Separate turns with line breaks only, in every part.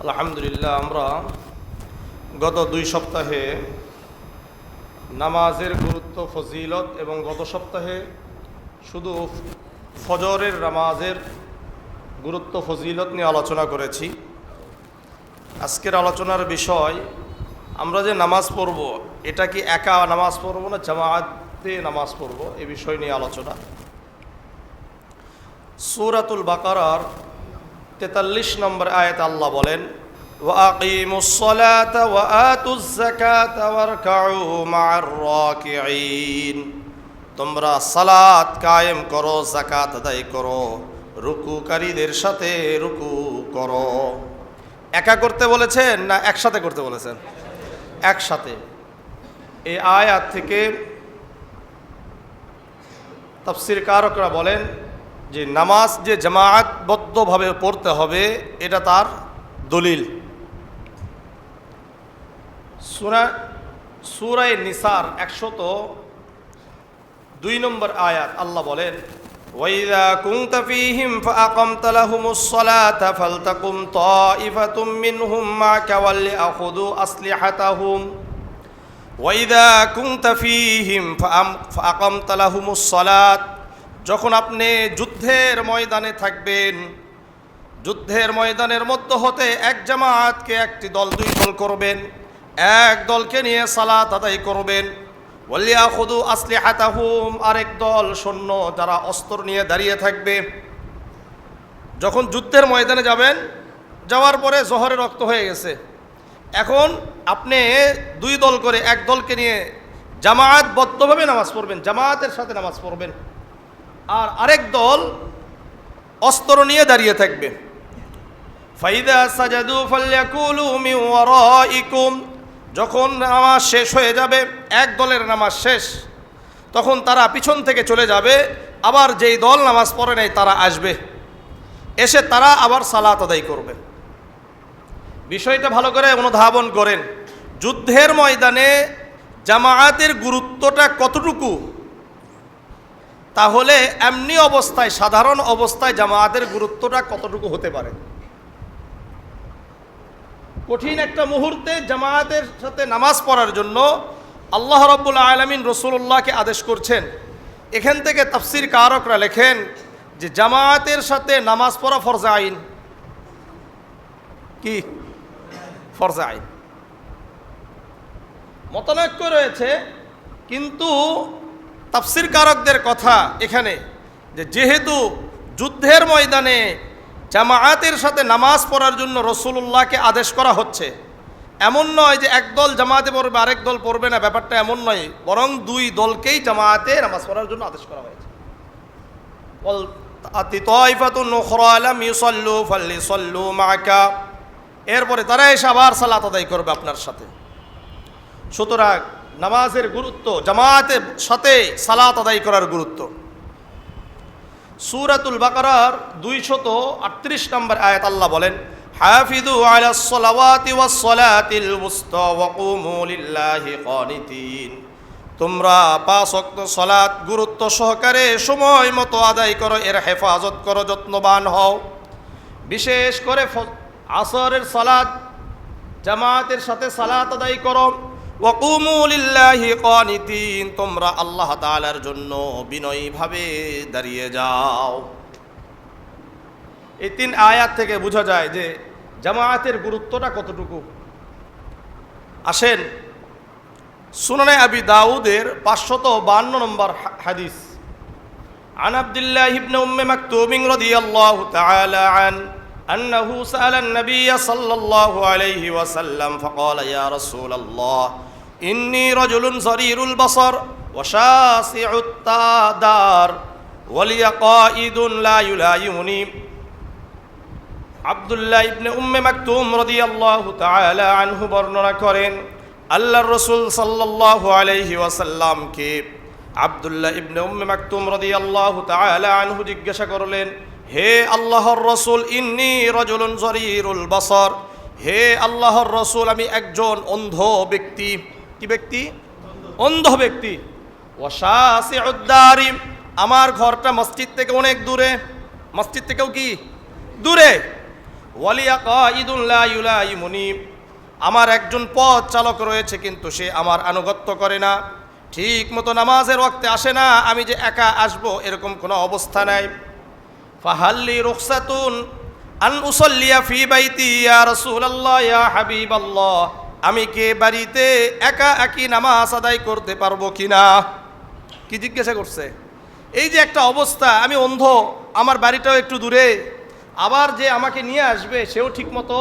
আলহামদুলিল্লাহ, আমরা গত 2 সপ্তাহে নামাজের গুরুত্ব, ফজিলত এবং গত সপ্তাহে শুধু ফজরের নামাজের গুরুত্ব, ফজিলত নিয়ে আলোচনা করেছি। আজকের আলোচনার বিষয়, আমরা যে নামাজ পড়ব এটা কি একা নামাজ পড়ব না জামাতে নামাজ পড়ব, এ বিষয় নিয়ে আলোচনা। সূরাতুল বাকারার 43 নম্বর আয়াতে আল্লাহ বলেন, ওয়াকিমুস সালাতা ওয়া আতুজ যাকাতা ওয়ারকাউ মা'আর রাকিঈন। তোমরা সালাত কায়েম করো, যাকাত আদায় করো, রুকুকারীদের সাথে রুকু করো। একা করতে বলেছেন না একসাথে করতে বলেছেন? একসাথে। এই আয়াত থেকে তাফসীর কারকরা বলেন যে নামাজ যে জামায়াতবদ্ধভাবে পড়তে হবে এটা তার দলিল। সূরা নিসার 102 নম্বর আয়াত আল্লাহ বলেন, ওয়াইযা কুনতা ফীহিম ফাআকামতা লাহুমুস সালাতা ফালতাকুম তাইফাতুম মিনহুম মা'কা ওয়ালিয়াখুযু আসলিহাতাহুম। ওয়াইযা কুনতা ফীহিম ফাআকামতা লাহুমুস সালাত, যখন আপনি যুদ্ধের ময়দানে থাকবেন, যুদ্ধের ময়দানের মধ্য হতে এক জামাতকে একটি দল, 2 দল করবেন, এক দলকে নিয়ে সালাত আদায় করবেন। ওয়ালিয়াখুযু আসলিহাতাহুম, আরেক দল সৈন্য যারা অস্ত্র নিয়ে দাঁড়িয়ে থাকবে। যখন যুদ্ধের ময়দানে যাবেন, যাওয়ার পরে জোহরের রক্ত হয়ে গেছে, এখন আপনি 2 দল করে এক দলকে নিয়ে জামায়াতবদ্ধভাবে নামাজ পড়বেন, জামায়াতের সাথে নামাজ পড়বেন, আর আরেক দল অস্ত্র নিয়ে দাঁড়িয়ে থাকবে। ফাইদা সাজাদু ফালইয়াকুলু মিন ওয়ারাইকুম, যখন নামাজ শেষ হয়ে যাবে, এক দলের নামাজ শেষ, তখন তারা পিছন থেকে চলে যাবে, আবার যেই দল নামাজ পড়ে নাই তারা আসবে, এসে তারা আবার সালাত আদায় করবে। বিষয়টা ভালো করে অনুধাবন করেন, যুদ্ধের ময়দানে জামায়াতের গুরুত্বটা কতটুকু, তাহলে এমনি অবস্থায়, সাধারণ অবস্থায় জামায়াতের গুরুত্বটা কতটুকু হতে পারে। কঠিন একটা মুহূর্তে জামায়াতের সাথে নামাজ পড়ার জন্য আল্লাহ রাব্বুল আলামিন রাসূলুল্লাহকে আদেশ করছেন। এখান থেকে তাফসীর কারকরা লেখেন যে জামায়াতের সাথে নামাজ পড়া ফরজে আইন। কি ফরজে আইন? মতানৈক্য রয়েছে, কিন্তু তাফসীর কারকদের কথা এখানে যে যেহেতু যুদ্ধের ময়দানে জামায়াতের সাথে নামাজ পড়ার জন্য রাসূলুল্লাহকে আদেশ করা হচ্ছে, এমন নয় যে এক দল জামায়াতে পড়বে আরেক দল পড়বে না, ব্যাপারটা এমন নয়, বরং 2 দলকেই জামায়াতে নামাজ পড়ার জন্য আদেশ করা হয়েছে। ওয়াল তাইফাতুন উখরা লাম ইউসাল্লু ফালিসাল্লু মা'কা, এরপরে তারা এসে আবার সালাত আদায় করবে আপনার সাথে। সুতরাং নামাজের গুরুত্ব, জামায়াতের সাথে সালাত আদায় করার গুরুত্ব। সূরাতুল বাকারার 238 নম্বর আয়াত আল্লাহ বলেন, হাফিযু আলাস সালাওয়াতি ওয়াস সালাতিল উসতা ওয়া কুমু লিল্লাহি কানিতিন। তোমরা 5 ওয়াক্ত সালাত গুরুত্ব সহকারে সময় মতো আদায় করো, এর হেফাজত করো, যত্নবান হও। বিশেষ করে আসরের সালাত জামায়াতের সাথে সালাত আদায় করো। ওয়া কুমু লিল্লাহি কানিতিন, তোমরা আল্লাহ তাআলার জন্য বিনয়ীভাবে দাঁড়িয়ে যাও। এই 3 আয়াত থেকে বোঝা যায় যে জামায়াতের গুরুত্বটা কতটুকু। আসেন সুনানে আবি দাউদের 552 নম্বর হাদিস, আন আব্দুল্লাহ ইবনে উম্মে মাকতুম রাদিয়াল্লাহু তাআলা আনহু সাআলা আন-নবিয়্য সাল্লাল্লাহু আলাইহি ওয়াসাল্লাম ফাকালা ইয়া রাসূলাল্লাহ ইন্নী রাজুলুন যারীরুল বাসার ওয়া শাসিউত তাদার ওয়া লিয়া কাঈদুন লা ইউলাইমুনি। আব্দুল্লাহ ইবনে উম্মে মাকতুম রাদিয়াল্লাহু তাআলা আনহু বর্ণনা করেন, আল্লাহর রাসূল সাল্লাল্লাহু আলাইহি ওয়াসাল্লামকে আব্দুল্লাহ ইবনে উম্মে মাকতুম রাদিয়াল্লাহু তাআলা আনহু জিজ্ঞাসা করলেন, হে আল্লাহর রাসূল, ইন্নী রাজুলুন যারীরুল বাসার, হে আল্লাহর রাসূল, আমি একজন অন্ধ ব্যক্তি। কি ব্যক্তি? অন্ধ ব্যক্তি। ওয়া শাসিউদ দারি, আমার ঘরটা মসজিদ থেকে অনেক দূরে, মসজিদ থেকেও কি দূরে। ওয়ালিয়া কাঈদুন লা ইউলাইমুনি, আমার একজন পথ চালক রয়েছে কিন্তু সে আমার আনুগত্য করে না, ঠিক মতো নামাজের ওয়াক্তে আসে না, আমি যে একা আসব এরকম কোনো অবস্থা নাই। ফাহাল্লি রুখসাতুন আন উসাল্লিয়া ফি বাইতি ইয়া রাসূলুল্লাহ ইয়া হাবিবাল্লাহ, আমি কে বাড়িতে একা একই নামাজ আদায় করতে পারবো কিনা? কি জিজ্ঞাসা করছে? এই যে একটা অবস্থা, আমি অন্ধ, আমার বাড়িটাও একটু দূরে, আবার যে আমাকে নিয়ে আসবে সেও ঠিকমতো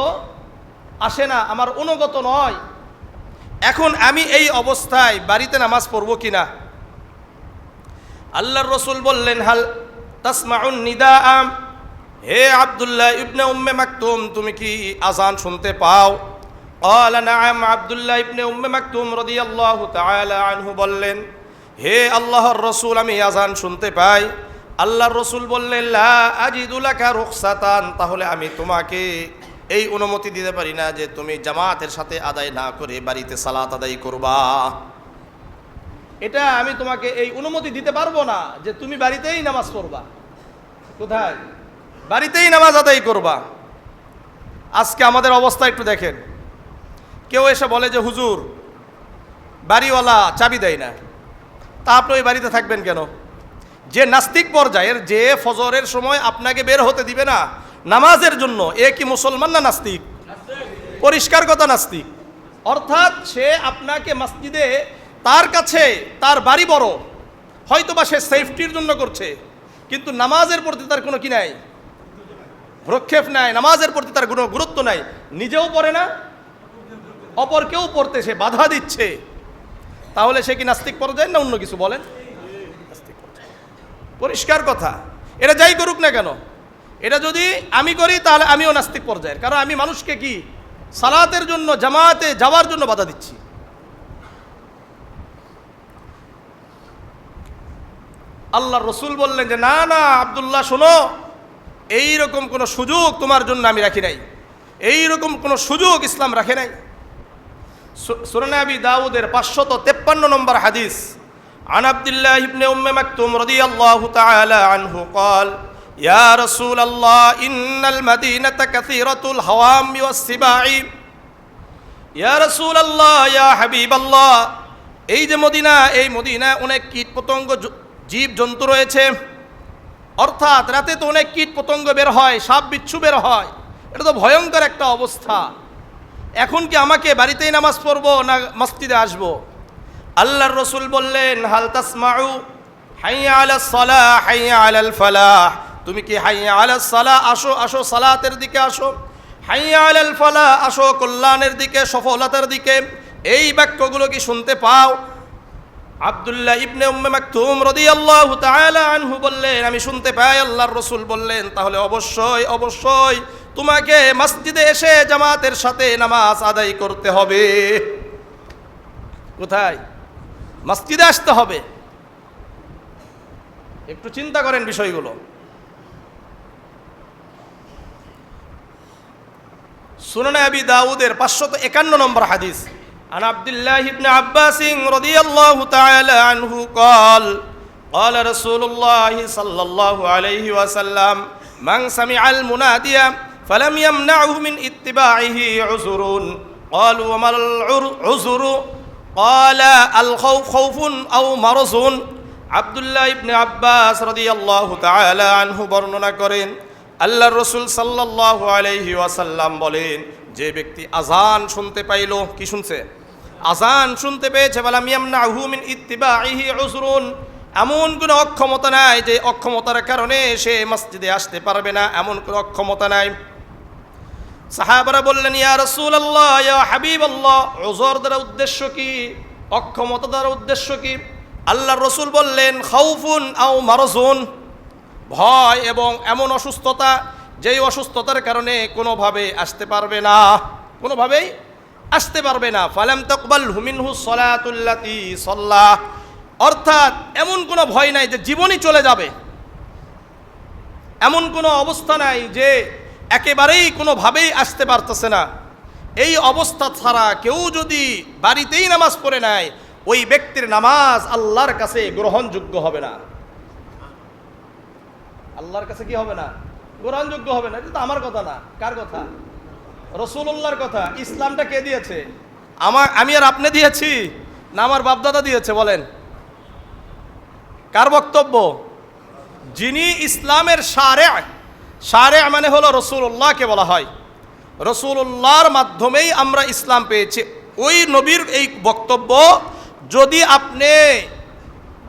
আসে না, আমার অনুগত নয়, এখন আমি এই অবস্থায় বাড়িতে নামাজ পড়বো কিনা? আল্লাহর রাসূল বললেন, হাল তাসমাউন নিদাআ, হে আব্দুল্লাহ ইবনে উম্মে মাকতুম, তুমি কি আযান শুনতে পাও? ক্বালা নাআম, আব্দুল্লাহ ইবনে উম্মে মাকতুম রাদিয়াল্লাহু তাআলা আনহু বললেন, হে আল্লাহর রাসূল, আমি আযান শুনতে পাই। আল্লাহর রাসূল বললেন, লা আজিদু লাকা রুখসাতান, তাহলে আমি তোমাকে এই অনুমতি দিতে পারি না যে তুমি জামাতের সাথে আদায় না করে বাড়িতে সালাত আদায় করবা। এটা আমি তোমাকে এই অনুমতি দিতে পারবো না যে তুমি বাড়িতেই নামাজ পড়বা। কোথায়? বাড়িতেই নামাজ আদায় করবা। আজকে আমাদের অবস্থা একটু দেখেন, কেউ এসে বলে যে হুজুর বাড়িওয়ালা চাবি দেয় না, তা আপনি ওই বাড়িতে থাকবেন কেন? যে নাস্তিক পর্যায়ের, যে ফজরের সময় আপনাকে বের হতে দিবে না নামাজের জন্য, এ কি মুসলমান না নাস্তিক? পরিষ্কার কথা, নাস্তিক। অর্থাৎ সে আপনাকে মসজিদে, তার কাছে তার বাড়ি বড়, হয়তো বা সে সেফটির জন্য করছে, কিন্তু নামাজের প্রতি তার কোনো কি নাই, ভ্রক্ষেপ নাই, নামাজের প্রতি তার কোনো গুরুত্ব নাই, নিজেও পড়ে না, অপরকেও পড়তে সে বাধা দিচ্ছে, তাহলে সে কি নাস্তিক পর্যায়ে না অন্য কিছু? বলেন, পরিষ্কার কথা। এটা যাই করুক না কেন, এটা যদি আমি করি তাহলে আমিও নাস্তিক পর্যায়ের, কারণ আমি মানুষকে কি সালাতের জন্য, জামাতে যাওয়ার জন্য বাধা দিচ্ছি। আল্লাহর রাসূল বললেন যে না না আব্দুল্লাহ, শোনো, এইরকম কোনো সুযোগ তোমার জন্য আমি রাখি নাই, এইরকম কোনো সুযোগ ইসলাম রাখে নাই। সুনানে আবি দাউদের 553 নম্বর হাদিস, عن عبد الله بن أم مكتوم رضي الله تعالى عنه قال يا رسول الله إن المدينة كثيرة الهوام والسباع يا رسول الله يا حبيب الله, এই যে মদিনা, এই মদিনায় অনেক কীট পতঙ্গ, জীব জন্তু রয়েছে, অর্থাৎ রাতে তো অনেক কীট পতঙ্গ বের হয়, সাপ বিচ্ছু বের হয়, এটা তো ভয়ঙ্কর একটা অবস্থা। এখন কি আমাকে বাড়িতেই নামাজ পড়বো না মসজিদে আসবো? আল্লাহর রাসূল বললেন, হাল তাসমাউ হাইয়া আলাস সালাহ হাইয়া আলাল ফালাহ, তুমি কি হাইয়া আলাস সালাহ, আসো আসো সালাতের দিকে আসো, হাইয়া আলাল ফালাহ, আসো কল্যাণের দিকে, সফলতার দিকে, এই বাক্যগুলো কি শুনতে পাও? আব্দুল্লাহ ইবনে উম্মে মাকতুম রাদিয়াল্লাহু তাআলা আনহু বললেন, আমি শুনতে পাই। আল্লাহর রাসূল বললেন, তাহলে অবশ্যই অবশ্যই তোমাকে মসজিদে এসে জামাতের সাথে নামাজ আদায় করতে হবে। কোথায়? মসজিদে আসতে হবে। একটু চিন্তা করেন বিষয়গুলো। সুনানে আবি দাউদের 551 নম্বর হাদিস, عن عبد الله بن عباس رضي الله تعالى عنه قال قال رسول الله صلى الله عليه وسلم من سمع المنادي فلم يمنعه من اتباعه عذر قالوا وما العذر قال الخوف خوف أو مرض। আব্দুল্লাহ ইবনে আব্বাস রাদিয়াল্লাহু তাআলা আনহু বর্ণনা করেন, আল্লাহর রাসূল সাল্লাল্লাহু আলাইহি ওয়াসাল্লাম বলেন, যে ব্যক্তি আযান শুনতে পাইল, কি শুনছে? আযান শুনতে পেয়েছে, ফালাম ইয়ামনাহু মিন ইত্তিবাইহি উযরুন, এমন কোনো অক্ষমতা নাই যে অক্ষমতার কারণে সে মসজিদে আসতে পারবে না, এমন কোনো অক্ষমতা নাই। সাহাবারা বললেন, ইয়া রাসূলুল্লাহ ইয়া হাবিবাল্লাহ, উযর দ্বারা উদ্দেশ্য কি? অক্ষমতা দ্বারা উদ্দেশ্য কি? আল্লাহর রাসূল বললেন, খাউফুন আও মারজুন, ভয় এবং এমন অসুস্থতা যেই অসুস্থতার কারণে কোনোভাবে আসতে পারবে না, কোনোভাবেই আসতে পারবে না। ফালাম তাকবালহু মিনহু সালাতুল্লাতি সাল্লাহ, অর্থাৎ এমন কোনো ভয় নাই যে জীবনই চলে যাবে, এমন কোনো অবস্থা নাই যে একেবারেই কোনোভাবেই আসতে পারতেছে না। এই অবস্থা ছাড়া কেউ যদি বাড়িতেই নামাজ পড়ে নেয়, ওই ব্যক্তির নামাজ আল্লাহর কাছে গ্রহণযোগ্য হবে না। আল্লাহর কাছে কি হবে না? গ্রহণযোগ্য হবে না। এটা তো আমার কথা না, কার কথা? রাসূলুল্লাহর কথা। ইসলামটা কে দিয়েছে? আমি আর আপনি দিয়েছি না আমার বাপদাদা দিয়েছে? বলেন, কার বক্তব্য? যিনি ইসলামের শারে মানে হলো রাসূলুল্লাহকে বলা হয়। রাসূলুল্লাহর মাধ্যমেই আমরা ইসলাম পেয়েছি। ওই নবীর এই বক্তব্য যদি আপনি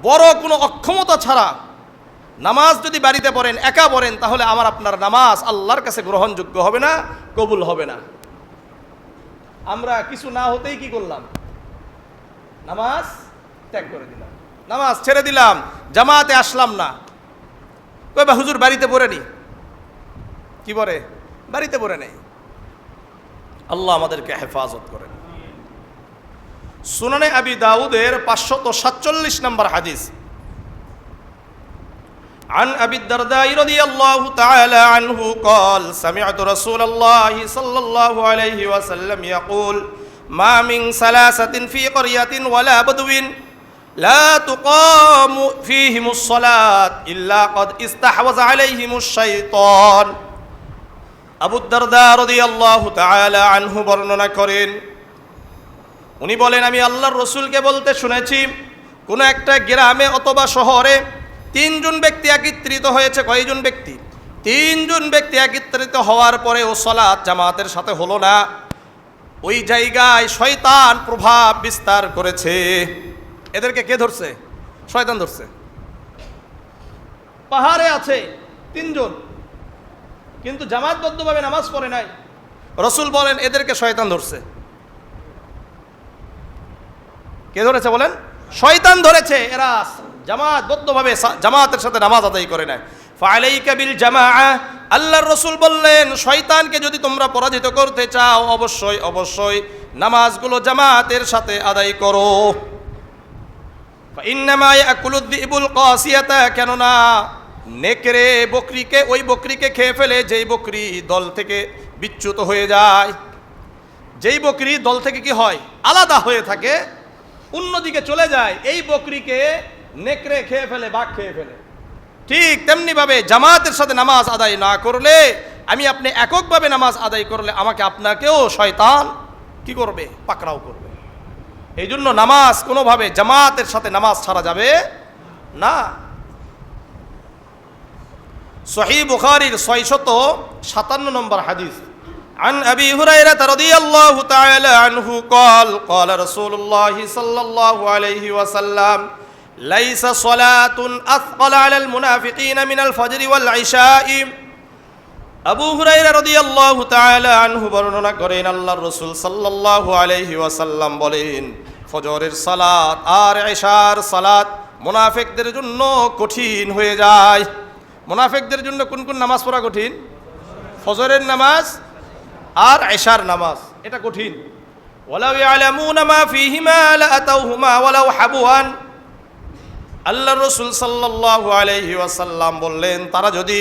বড় কোনো অক্ষমতা ছাড়া নামাজ যদি বাড়িতে পড়েন, একা পড়েন, তাহলে আমার আপনার নামাজ আল্লাহর কাছে গ্রহণযোগ্য হবে না, কবুল হবে না। আমরা কিছু না হতেই কি করলাম? নামাজ ত্যাগ করে দিলাম, নামাজ ছেড়ে দিলাম, জামাতে আসলাম না। কই বা হুজুর বাড়িতে পড়ে নি, কি পড়ে? বাড়িতে পড়ে নেই। আল্লাহ আমাদেরকে হেফাজত করেন। সুনানে আবি দাউদের 547 নম্বর হাদিস। عن أبي الدرداء رضي الله تعالى عنه قال سمعت رسول الله صلى الله عليه وسلم يقول ما من ثلاثة في قرية ولا بدو لا تقام فيهم الصلاة إلا قد استحوذ عليهم الشيطان। আবু দারদা রাদিয়াল্লাহু তাআলা আনহু বর্ণনা করেন, উনি বলেন আমি আল্লাহর রাসূলকে বলতে শুনেছি, কোন একটা গ্রামে অথবা শহরে তিনজন ব্যক্তি একত্রিত হয়েছে। কয়জন ব্যক্তি? তিনজন ব্যক্তি একত্রিত হওয়ার পরে ও সালাত জামাতের সাথে হলো না, ওই জায়গায় শয়তান প্রভাব বিস্তার করেছে। এদেরকে কে ধরছে? শয়তান ধরছে। পাহাড়ে আছে তিনজন, কিন্তু জামাতবদ্ধভাবে নামাজ পড়ে নাই। রাসূল বলেন এদেরকে শয়তান ধরছে। কে ধরেছে বলেন? শয়তান ধরেছে। এরা জামাতবদ্ধভাবে জামাতের সাথে নামাজ আদায় করে নাই। ফালাইকা বিল জামাআ, আল্লাহর রাসূল বললেন শয়তানকে যদি তোমরা পরাজিত করতে চাও অবশ্যই অবশ্যই নামাজগুলো জামাতের সাথে আদায় করো। ফাইন্নামা ইয়াকুলুদ যিবুল কাসিয়াতা, কেননা নেকড়ে বকরিকে, ওই বকরিকে খেয়ে ফেলে যেই বকরি দল থেকে বিচ্যুত হয়ে যায়, যেই বকরি দল থেকে কি হয়? আলাদা হয়ে থাকে, অন্যদিকে চলে যায়, এই বকরিকে নেকড়ে খেয়ে ফেলে, বাঘ খেয়ে ফেলে। ঠিক তেমনিভাবে জামাতের সাথে নামাজ আদায় না করলে, আমি আপনি এককভাবে নামাজ আদায় করলে আমাকে আপনাকেও শয়তান কি করবে? পাকড়াও করবে। এই জন্য নামাজ কোনোভাবে জামাতের সাথে নামাজ ছাড়া যাবে না। সহিহ বুখারীর 657 নম্বর হাদিস। عن أبي هريرة رضي الله تعالى عنه قال قال رسول الله صلى الله عليه وسلم ليس صلاة أثقل على المنافقين من الفجر والعشاء। আবু হুরায়রা রাদিয়াল্লাহু তাআলা আনহু বর্ণনা করেন আল্লাহর রাসূল সাল্লাল্লাহু আলাইহি ওয়াসাল্লাম বলেন, ফজরের সালাত আর ইশার সালাত মুনাফিকদের জন্য কঠিন হয়ে যায়। মুনাফিকদের জন্য কোন কোন নামাজ পড়া কঠিন? ফজরের নামাজ আর ইশার নামাজ, এটা কঠিন। ওয়ালাউ ইয়ালামুনা মা ফীহিমা লাআতাউহুমা ওয়ালাউ হাবওয়ান। আল্লাহর রাসূল সাল্লাল্লাহু আলাইহি ওয়াসাল্লাম বললেন, তারা যদি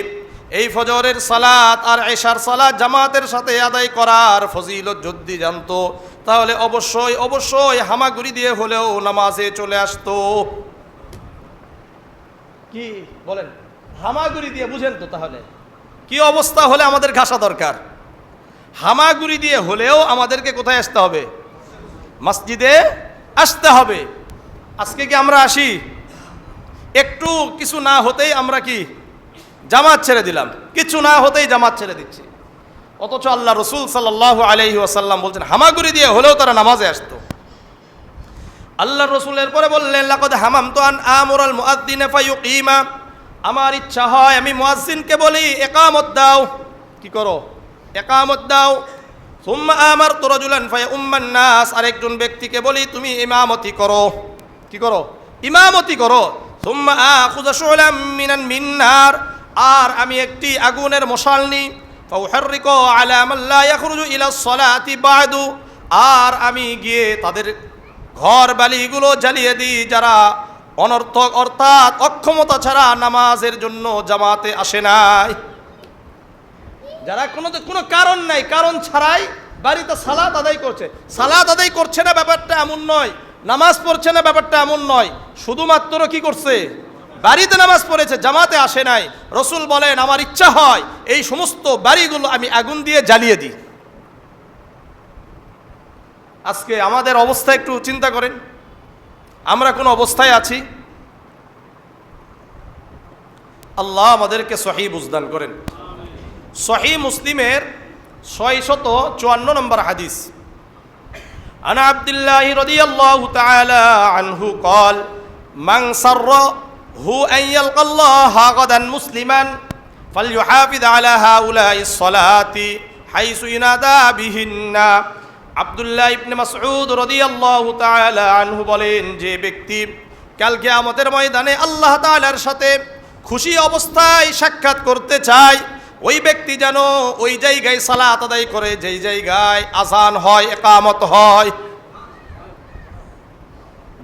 এই ফজরের সালাত আর ইশার সালাত জামাতের সাথে আদায় করার ফজিলত যদি জানতো, তাহলে অবশ্যই অবশ্যই হামাগুড়ি দিয়ে হলেও নামাজে চলে আসতো। কি বলেন? হামাগুড়ি দিয়ে, বুঝেন তো তাহলে কি অবস্থা হলে আমাদের ঘাসা দরকার? হামাগুড়ি দিয়ে হলেও আমাদেরকে কোথায় আসতে হবে? মসজিদে আসতে হবে। আজকে কি আমরা আসি? একটু কিছু না হতেই আমরা কি জামাত ছেড়ে দিলাম, কিছু না হতেই জামাত ছেড়ে দিচ্ছি। অথচ আল্লাহ রাসূল সাল্লাল্লাহু আলাইহি ওয়াসাল্লাম বলছেন হামাগুড়ি দিয়ে হলেও তারা নামাজে আসতো। আল্লাহর রাসূলের পরে বললেন, লাকাদ হামামতু আন আমুরাল মুআদ্দিনা ফায়ুকিমা, আমার ইচ্ছা হয় আমি মুয়াজ্জিনকে বলি ইকামত দাও, কি করো? ইকামত দাও। সুম্মা আমারতু রাজুলান ফায়াউম্মান নাস, আরেকজন ব্যক্তিকে বলি তুমি ইমামতি করো, কি করো? ইমামতি করো। সুম্মা আখুযু শুলাম মিন নার, আর আমি একটি আগুনের মশাল নিই, ফাউহাররিকু আলা মান লা ইয়াখরুজু ইলা সলাতি বাদু, আর আমি গিয়ে তাদের ঘর বালিগুলো জ্বালিয়ে দিই যারা অনর্থক অর্থাৎ অক্ষমতা ছাড়া নামাজের জন্য জামাতে আসে নাই, যারা কোনো কারণ নাই, কারণ ছাড়াই বাড়িতে সালাত আদায় করছে। সালাত আদায় করছে না ব্যাপারটা এমন নয়, নামাজ পড়ছে না ব্যাপারটা এমন নয়, শুধুমাত্র কি করছে? বাড়িতে নামাজ পড়েছে, জামাতে আসে নাই, রসুল বলেন আমার ইচ্ছা হয় এই সমস্ত বাড়িগুলো আমি আগুন দিয়ে জ্বালিয়ে দিই। আজকে আমাদের অবস্থা একটু চিন্তা করেন, আমরা কোন অবস্থায় আছি? আল্লাহ আমাদেরকে সহি বুঝদান করেন। সহি মুসলিমের 654 নম্বর হাদিস, আনা আব্দুল্লাহ রাদিয়াল্লাহু তাআলা আনহু قال من سره أن يلقى الله غدا مسلما فليحافظ على هؤلاء الصلاة حيث ينادى بهن। আব্দুল্লাহ ইবনে মাসউদ রাদিয়াল্লাহু তাআলা আনহু বলেন, যে ব্যক্তি কাল কিয়ামতের ময়দানে আল্লাহ তাআলার সাথে খুশি অবস্থায় সাক্ষাৎ করতে চায়, ওই ব্যক্তি যেন ওই জায়গায় সালাত আদায় করে যেই জায়গায় আযান হয়, ইকামত হয়।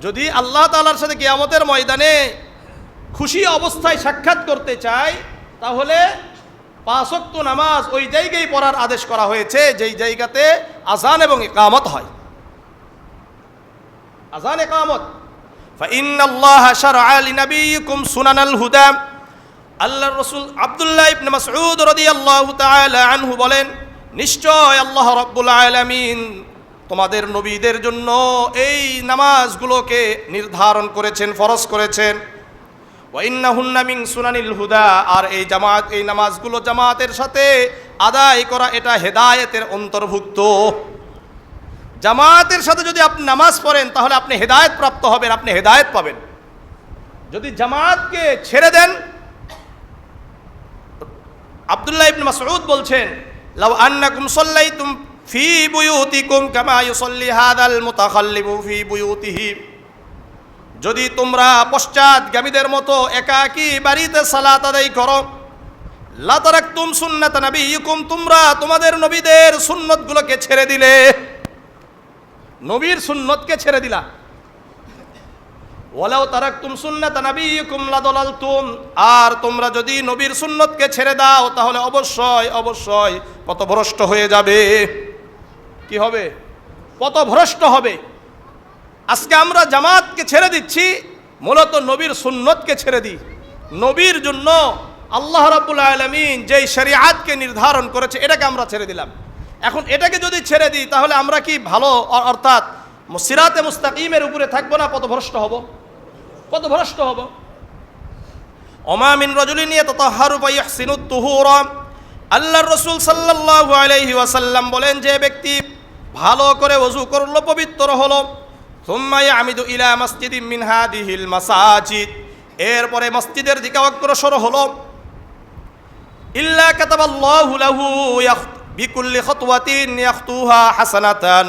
যদি আল্লাহ তাআলার সাথে কিয়ামতের ময়দানে খুশি অবস্থায় সাক্ষাৎ করতে চায়, তাহলে 5 ওয়াক্ত নামাজ ওই জায়গায় পড়ার আদেশ করা হয়েছে যেই জায়গাতে আযান এবং ইকামত হয়। আযান ইকামত। ফাইন্নাল্লাহা শারআ লিনাবিয়িকুম সুনানাল হুদা। আল্লাহর রাসূল আব্দুল্লাহ ইবনে মাসউদ রাদিয়াল্লাহু তাআলা আনহু বলেন, নিশ্চয় আল্লাহ রাব্বুল আলামিন তোমাদের নবীদের জন্য এই নামাজগুলোকে নির্ধারণ করেছেন, ফরজ করেছেন। ওয়া ইন্নাহুন্না মিন সুনানিল হুদা। আর এই জামাত, এই নামাজগুলো জামাতের সাথে আদায় করা এটা হেদায়েতের অন্তর্ভুক্ত। জামাতের সাথে যদি আপনি নামাজ পড়েন তাহলে আপনি হেদায়েত প্রাপ্ত হবেন, আপনি হেদায়েত পাবেন। যদি জামাতকে ছেড়ে দেন, আব্দুল্লাহ ইবনে মাসউদ বলছেন, লাউ আন্নাকুম সাল্লাইতুম ফি বুয়ুতিকুম কামা ইউসাল্লি হাদাল মুতাখাল্লিবু ফি বুয়ুতিহি। যদি তোমরা পশ্চাৎগামীদের মতো একাকী বাড়িতে সালাত আদায় করো, লা তারাকতুম সুন্নাত নবিয়িকুম, তোমরা তোমাদের নবীদের সুন্নতগুলোকে ছেড়ে দিলে, নবীর সুন্নতকে ছেড়ে দিলা। ওয়ালাউ তারাকতুম সুন্নাত নবিয়িকুম লাদালালতুম, আর তোমরা যদি নবীর সুন্নতকে ছেড়ে দাও তাহলে অবশ্যই অবশ্যই পথভ্রষ্ট হয়ে যাবে। কি হবে? পথভ্রষ্ট হবে। আজকে আমরা জামাতকে ছেড়ে দিচ্ছি, মূলত নবীর সুন্নতকে ছেড়ে দিই। নবীর জন্য আল্লাহ রাব্বুল আলামিন যেই শরীয়তকে নির্ধারণ করেছে এটাকে আমরা ছেড়ে দিলাম। এখন এটাকে যদি ছেড়ে দিই তাহলে আমরা কি ভালো, অর্থাৎ সিরাতে মুস্তাকিমের উপরে থাকবো না পথভ্রষ্ট হব? পথভ্রষ্ট হব। ওমা মিন রাজুলিন ইয়াতাতাহহারু ফায়াহসিনুত তুহুরা। আল্লাহর রাসূল সাল্লাল্লাহু আলাইহি ওয়াসাল্লাম বলেন, যে ব্যক্তি ভালো করে ওযু করলো, পবিত্র হলো, সুম্মা ইয়ামিদু ইলা মসজিদিন মিন হাদিহিল মাসাজিদ, এরপরে মসজিদের দিকে অগ্রসর হলো, ইল্লা কাতাবাল্লাহু লাহু বিকুল্লি খাতওয়াতিন ইয়াখতুহা হাসানাতান।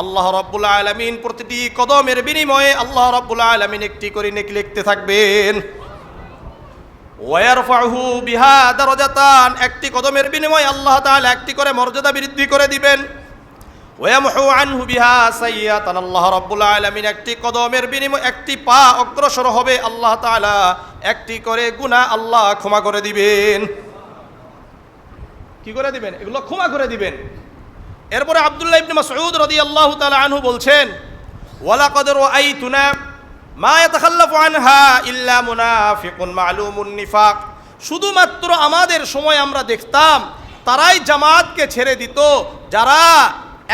আল্লাহ রাব্বুল আলামিন প্রতিটি কদমের বিনিময়ে আল্লাহ রাব্বুল আলামিন একটি করে নেকি লিখতে থাকবেন। ওয়া ইয়ারফাউহু বিহা দারাজাতান, একটি কদমের বিনিময়ে আল্লাহ তাআলা একটি করে মর্যাদা বৃদ্ধি করে দিবেন। ওয়া ইয়ামহু আনহু বিহা সাইয়্যাতান, আল্লাহ রাব্বুল আলামিন একটি কদমের বিনিময়ে একটি পা অগ্রসর হবে, আল্লাহ তাআলা একটি করে গুনাহ আল্লাহ ক্ষমা করে দিবেন। কি করে দিবেন? এগুলো ক্ষমা করে দিবেন। এরপরে আব্দুল্লাহ ইবনে মাসউদ রাদিয়াল্লাহু তাআলা আনহু বলছেন, ওয়ালাকাদ রাআইতুনা মা ইয়াতাখাল্লাফু আনহা ইল্লা মুনাফিকুন মালুমুন নিফাক। শুধুমাত্র আমাদের সময় আমরা দেখতাম তারাই জামাতকে ছেড়ে দিত যারা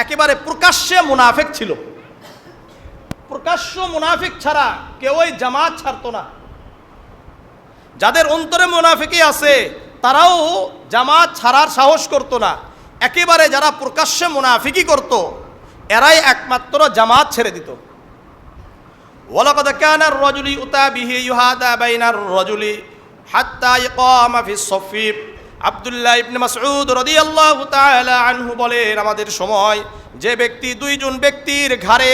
একেবারে প্রকাশ্যে মুনাফিক ছিল। প্রকাশ্য মুনাফিক ছাড়া কেউই জামাত ছাড়তো না। যাদের অন্তরে মুনাফিকি আছে তারাও জামাত ছাড়ার সাহস করতো না। একেবারে যারা প্রকাশ্যে মুনাফিকি করত এরাই একমাত্র জামাত ছেড়ে দিত। ওয়ালাকাদ কানা আর-রাজুলু ইউতা বিহি ইউহাদা বাইনার রাজুলি হাত্তা ইকামা ফিস সাফফি। আব্দুল্লাহ ইবনে মাসউদ রাদিয়াল্লাহু তাআলা আনহু বলেন, আমাদের সময় যে ব্যক্তি দুইজন ব্যক্তির ঘাড়ে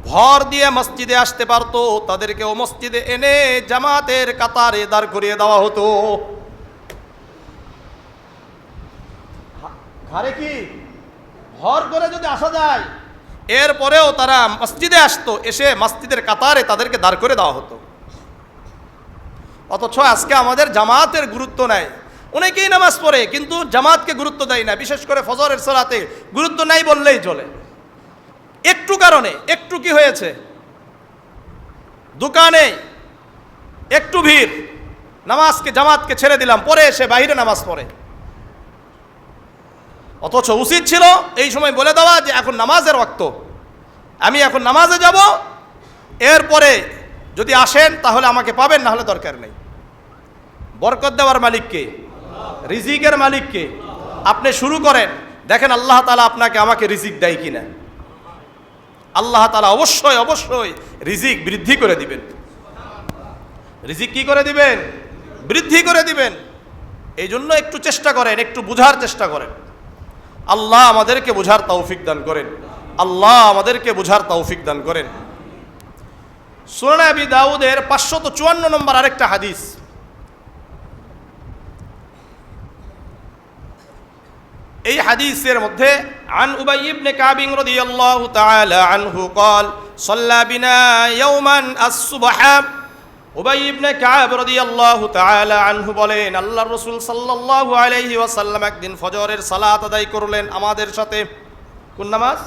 ভর দিয়ে মসজিদে আসতে পারতো তাদেরকেও মসজিদে এনে জামাতের কাতারে দাঁড় করিয়ে দেওয়া হতো। ঘাড়ে কি ভর করে যদি আসা যায়, এরপরেও তারা মসজিদে আসতো, এসে মসজিদের কাতারে তাদেরকে দাঁড় করে দেওয়া হতো। অথচ আজকে আমাদের জামাতের গুরুত্ব নাই। অনেকেই নামাজ পড়ে কিন্তু জামাতকে গুরুত্ব দেয় না, বিশেষ করে ফজরের সালাতে গুরুত্ব নাই বললেই চলে। একটু কারণে, একটু কি হয়েছে, দোকানে একটু ভিড়, নামাজকে জামাতকে ছেড়ে দিলাম, পরে এসে বাইরে নামাজ পড়ে। অথচ উচিত ছিল এই সময় বলে দেওয়া যে এখন নামাজের ওয়াক্ত, আমি এখন নামাজে যাব, এরপরে যদি আসেন তাহলে আমাকে পাবেন, না হলে দরকার নেই। বরকত দেওয়ার মালিককে, রিজিকের মালিককে। আপনি শুরু করেন, দেখেন আল্লাহ তাআলা আপনাকে আমাকে রিজিক দেয় কিনা। আল্লাহ তাআলা অবশ্যই অবশ্যই রিজিক বৃদ্ধি করে দিবেন। রিজিক কি করে দিবেন? বৃদ্ধি করে দিবেন। এই জন্য একটু চেষ্টা করেন, একটু বুঝার চেষ্টা করেন। আল্লাহ আমাদেরকে বুঝার তৌফিক দান করেন। আল্লাহ আমাদেরকে বুঝার তৌফিক দান করেন। সুনান আবি দাউদের 554 নম্বর আরেকটা হাদিস। এই হাদিসের মধ্যে আন উবাই ইবনে কাব রাদিয়াল্লাহু তাআলা আনহু قال صلى بنا يوما الصبح। উবাই ইবনে কাব রাদিয়াল্লাহু তাআলা আনহু বলেন, আল্লাহর রাসূল সাল্লাল্লাহু আলাইহি ওয়াসাল্লাম একদিন ফজরের সালাত আদায় করলেন আমাদের সাথে। কোন নামাজ?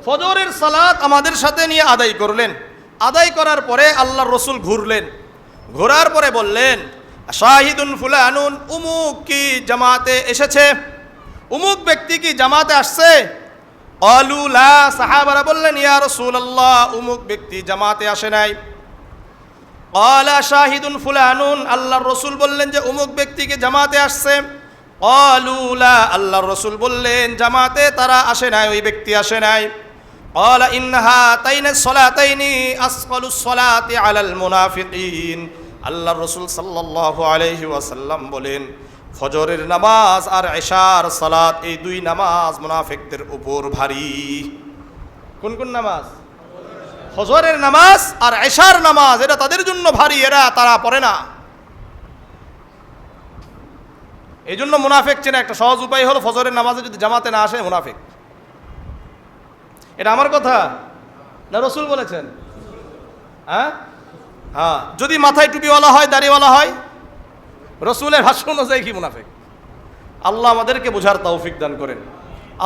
ফজরের সালাত আমাদের সাথে নিয়ে আদায় করলেন। আদায় করার পরে আল্লাহর রাসূল ঘুরলেন, ঘোরার পরে বললেন, শাহিদুন ফুলানুন, উমুক কি জামাতে এসেছে, উমুক ব্যক্তি কি জামাতে আসছে? ক্বালু লা, সাহাবারা বললেন, ইয়া রাসূলুল্লাহ, উমুক ব্যক্তি জামাতে আসে নাই। ক্বালা শাহিদুন ফুলানুন, আল্লাহর রাসূল বললেন যে উমুক ব্যক্তি কি জামাতে আসছে। ক্বালু লা, আল্লাহর রাসূল বললেন জামাতে তারা আসে নাই, ওই ব্যক্তি আসে নাই। ক্বালা ইন্নাহা তাইনাস সালাতাইনি আসকালুস সালাতি আলাল মুনাফিকিন। আল্লাহর রাসূল সাল্লাল্লাহু আলাইহি ওয়াসাল্লাম বলেন, ফজরের নামাজ আর এশার সালাত, এই দুই নামাজ মুনাফিকদের উপর ভারী। কোন কোন নামাজ? ফজরের নামাজ আর এশার নামাজ, এটা তাদের জন্য ভারী, তারা পড়ে না। এই জন্য মুনাফিক চেনা একটা সহজ উপায় হলো, ফজরের নামাজে যদি জামাতে না আসে মুনাফিক। এটা আমার কথা না, রাসূল বলেছেন? হ্যাঁ, যদি মাথায় টুপিওয়ালা হয়, দাড়িওয়ালা হয়, রাসূলের ভাষ্য অনুযায়ী কি মুনাফিক? আল্লাহ আমাদেরকে বুঝার তৌফিক দান করেন।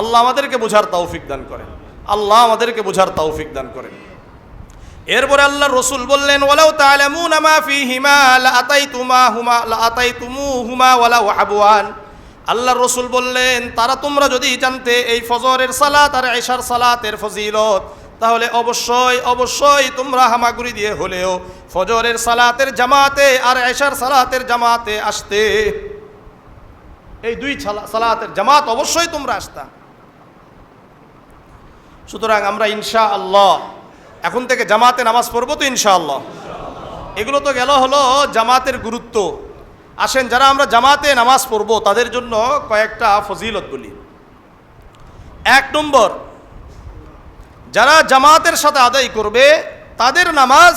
আল্লাহ আমাদেরকে বুঝার তৌফিক দান করেন। আল্লাহ আমাদেরকে বুঝার তৌফিক দান করেন। এরপরে আল্লাহর রাসূল বললেন, ওয়ালাউ তাআলামুনা মা ফীহিমা লাআতাইতুমুহুমা ওয়ালাউ হাবওয়ান। আল্লাহর রাসূল বললেন, তারা তোমরা যদি জানতে এই ফজরের সালাত আর এশার সালাতের ফজিলত, তাহলে অবশ্যই অবশ্যই তোমরা হামাগুড়ি দিয়ে হলেও ফজরের সালাতের জামাতে আর এশার সালাতের জামাতে আসতে। এই দুই সালাতের জামাত অবশ্যই তোমরা আসতা। সুতরাং আমরা ইনশাআল্লাহ এখন থেকে জামাতে নামাজ পড়বো তো ইনশাআল্লাহ। এগুলো তো গেল হলো জামাতের গুরুত্ব। আসেন, যারা আমরা জামাতে নামাজ পড়বো তাদের জন্য কয়েকটা ফজিলত বলি। 1 নম্বর, যারা জামাতের সাথে আদায় করবে তাদের নামাজ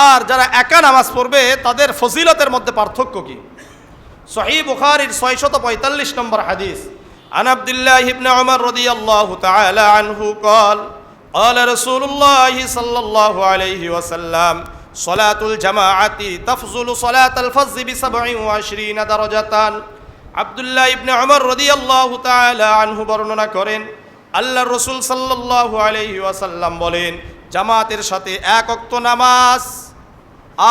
আর যারা একা নামাজ পড়বে তাদের ফজিলতের মধ্যে পার্থক্য কি? সহিহ বুখারীর 645 নম্বর হাদিস। আন আব্দুল্লাহ ইবনে উমর রাদিয়াল্লাহু তাআলা আনহু قال قال رسول الله صلى الله عليه وسلم صلاة الجماعة تفضل صلاة الفرض ب27 درجة। আব্দুল্লাহ ইবনে উমর রাদিয়াল্লাহু তাআলা আনহু বর্ণনা করেন, আল্লাহর রাসূল সাল্লাল্লাহু আলাইহি ওয়াসাল্লাম বলেন, জামাতের সাথে 1 ওয়াক্ত নামাজ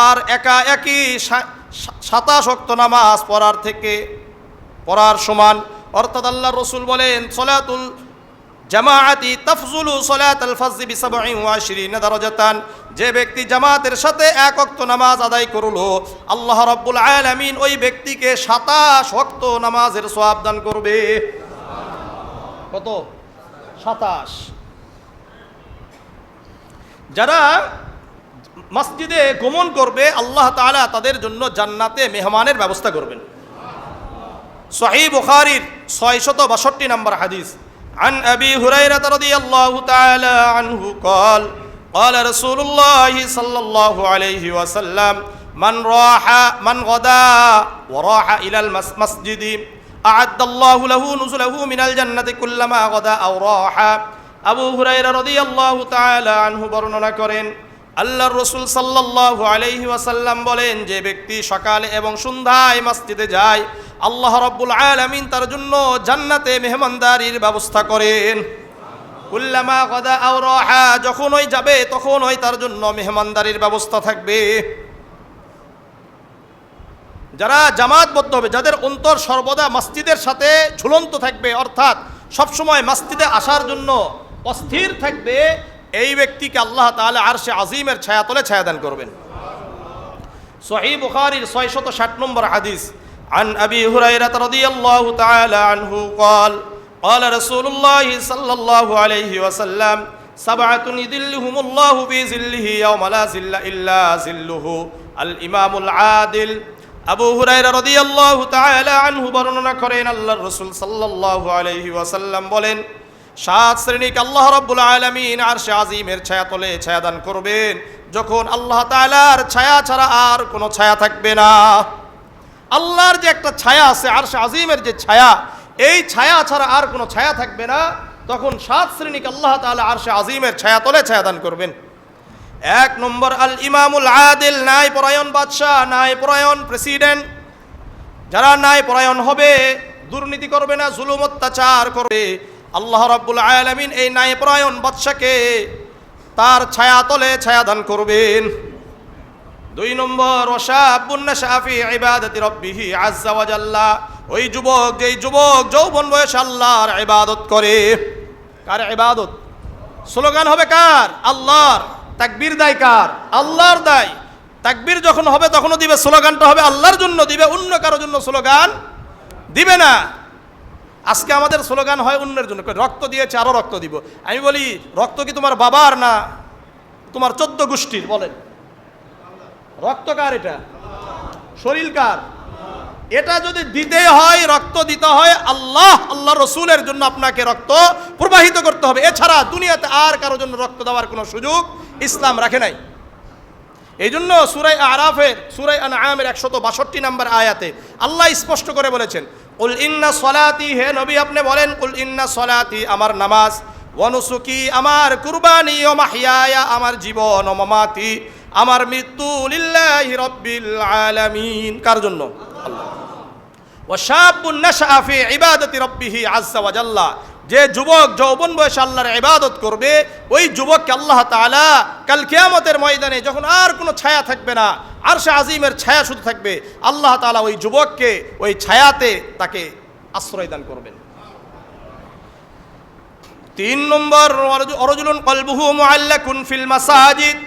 আর একা একই 27 ওয়াক্ত নামাজ পড়ার সমান। অর্থাৎ আল্লাহর রাসূল বলেন, সলাতুল জামাআতি তাফজুলু সলাতাল ফজর ব27 দারাজাতান। যে ব্যক্তি জামাতের সাথে 1 ওয়াক্ত নামাজ আদায় করলো, আল্লাহ রাব্বুল আলামিন ওই ব্যক্তিকে 27 ওয়াক্ত নামাজের সওয়াব দান করবে। কত? 27। যারা মসজিদে গমন করবে আল্লাহ তাআলা তাদের জন্য জান্নাতে মেহমানের ব্যবস্থা করবেন। সহিহ বুখারীর 662 নম্বর হাদিস। عن أبي هريرة رضي الله تعالى عنه قال قال رسول الله صلى الله عليه وسلم من غدا وراح إلى المسجد أعد الله له نزله من الجنة كلما غدا أو راح। আবু হুরায়রা রাদিয়াল্লাহু তাআলা আনহু বর্ণনা করেন, আল্লাহর রাসূল সাল্লাল্লাহু আলাইহি ওয়াসাল্লাম বলেন, যে ব্যক্তি সকালে এবং সন্ধ্যায় মসজিদে যায়, আল্লাহ রাব্বুল আলামিন তার জন্য জান্নাতে মেহমানদারির ব্যবস্থা করেন। কুল্লামা গাদা আও রাহা, যখন ওই যাবে তখন ওই তার জন্য মেহমানদারির ব্যবস্থা থাকবে। যারা জামাতবদ্ধ হবে, যাদের অন্তর সর্বদা মসজিদের সাথে ঝুলন্ত থাকবে, অর্থাৎ সবসময় মসজিদে আসার জন্য অস্থির থাকবে, এই ব্যক্তিকে আল্লাহ তাআলা আরশে আজিমের ছায়াতলে ছায়াদান করবেন। সহিহ বুখারীর 660 নম্বর হাদিস, আন আবি হুরায়রা রাদিয়াল্লাহু তাআলা আনহু قال قال رسول الله صلى الله عليه وسلم سبعة يظلهم الله في ظله يوم لا ظل إلا ظله الإمام العادل। আবু হুরায়রা রাদিয়াল্লাহু তাআলা আনহু বর্ণনা করেন, আল্লাহর রাসূল সাল্লাল্লাহু আলাইহি ওয়াসাল্লাম বলেন, 7 শ্রেণীকে আল্লাহ রাব্বুল আলামিন আরশে আজিমের ছায়াতলে ছায়াদান করবেন, যখন আল্লাহ তাআলার ছায়া ছাড়া আর কোনো ছায়া থাকবে না। আল্লাহর যে একটা ছায়া আছে, আরশে আজিমের যে ছায়া, এই ছায়া ছাড়া আর কোনো ছায়া থাকবে না, তখন 7 শ্রেণীকে আল্লাহ তাআলা আরশে আজিমের ছায়াতলে ছায়াদান করবেন। 1 নম্বর আল ইমামুল আদিল, ন্যায়পরায়ণ বাদশাহ, ন্যায়পরায়ণ প্রেসিডেন্ট। যারা ন্যায়পরায়ণ হবে, দুর্নীতি করবে না, জুলুম অত্যাচার করবে, আল্লাহ রাব্বুল আলামিন এই ন্যায়পরায়ণ বাদশাকে তার ছায়াতলে ছায়াদান করবেন। 2 নম্বর ওয়াশাবুন নাশা ফি ইবাদাতি রাব্বিহি আযজা ওয়া জাল্লা, ওই যুবক, যেই যুবক যৌবন বয়সে আল্লাহর ইবাদত করে। কার ইবাদত? স্লোগান হবে কার? আল্লাহর। তাকবীর দেয় কার? আল্লাহর দেয়। তাকবীর যখন হবে তখনও দিবে, স্লোগানটা হবে আল্লাহর জন্য দিবে, অন্য কারোর জন্য স্লোগান দিবে না। আজকে আমাদের স্লোগান হয় অন্যের জন্য, রক্ত দিয়েছে আরো রক্ত দিব। আমি বলি, রক্ত কি তোমার বাবার না তোমার 14 গোষ্ঠীর? বলেন, রক্ত কার? এটা শরীর কার? এটা যদি দিতে হয়, রক্ত দিতে হয় আল্লাহ, আল্লাহ রসুলের জন্য আপনাকে রক্ত প্রবাহিত করতে হবে। এছাড়া দুনিয়াতে আর কারোর জন্য রক্ত দেওয়ার কোনো সুযোগ ইসলাম রাখে নাই। এই জন্য সূরা আরাফের, সূরা আনআমের 162 নম্বর আয়াতে আল্লাহ স্পষ্ট করে বলেছেন, কুল ইন্না সলাতি, হে নবী আপনি বলেন, কুল ইন্না সলাতি আমার নামাজ, ওয়া নুসুকি আমার কুরবানি, ও মাহইয়ায়া আমার জীবন, ও মামাতি আমার মৃত্যু, লিল্লাহি রাব্বিল আলামিন, কার জন্য? আল্লাহ। ওয়া শাবুন নাশা ফি ইবাদাতি রাব্বিহি আযজা ওয়া জাল্লা, যে যুবক যৌবন বয়সে আল্লাহর ইবাদত করবে, ওই যুবককে আল্লাহ তাআলা কাল কিয়ামতের ময়দানে যখন আর কোনো ছায়া থাকবে না, আরশে আজিমের ছায়া শুধু থাকবে, আল্লাহ তাআলা ওই যুবককে ওই ছায়াতে তাকে আশ্রয় দান করবেন। 3 নম্বর ওয়ারাজুলুন কলবুহু মুআল্লাকুন ফিল মাসাজিদ,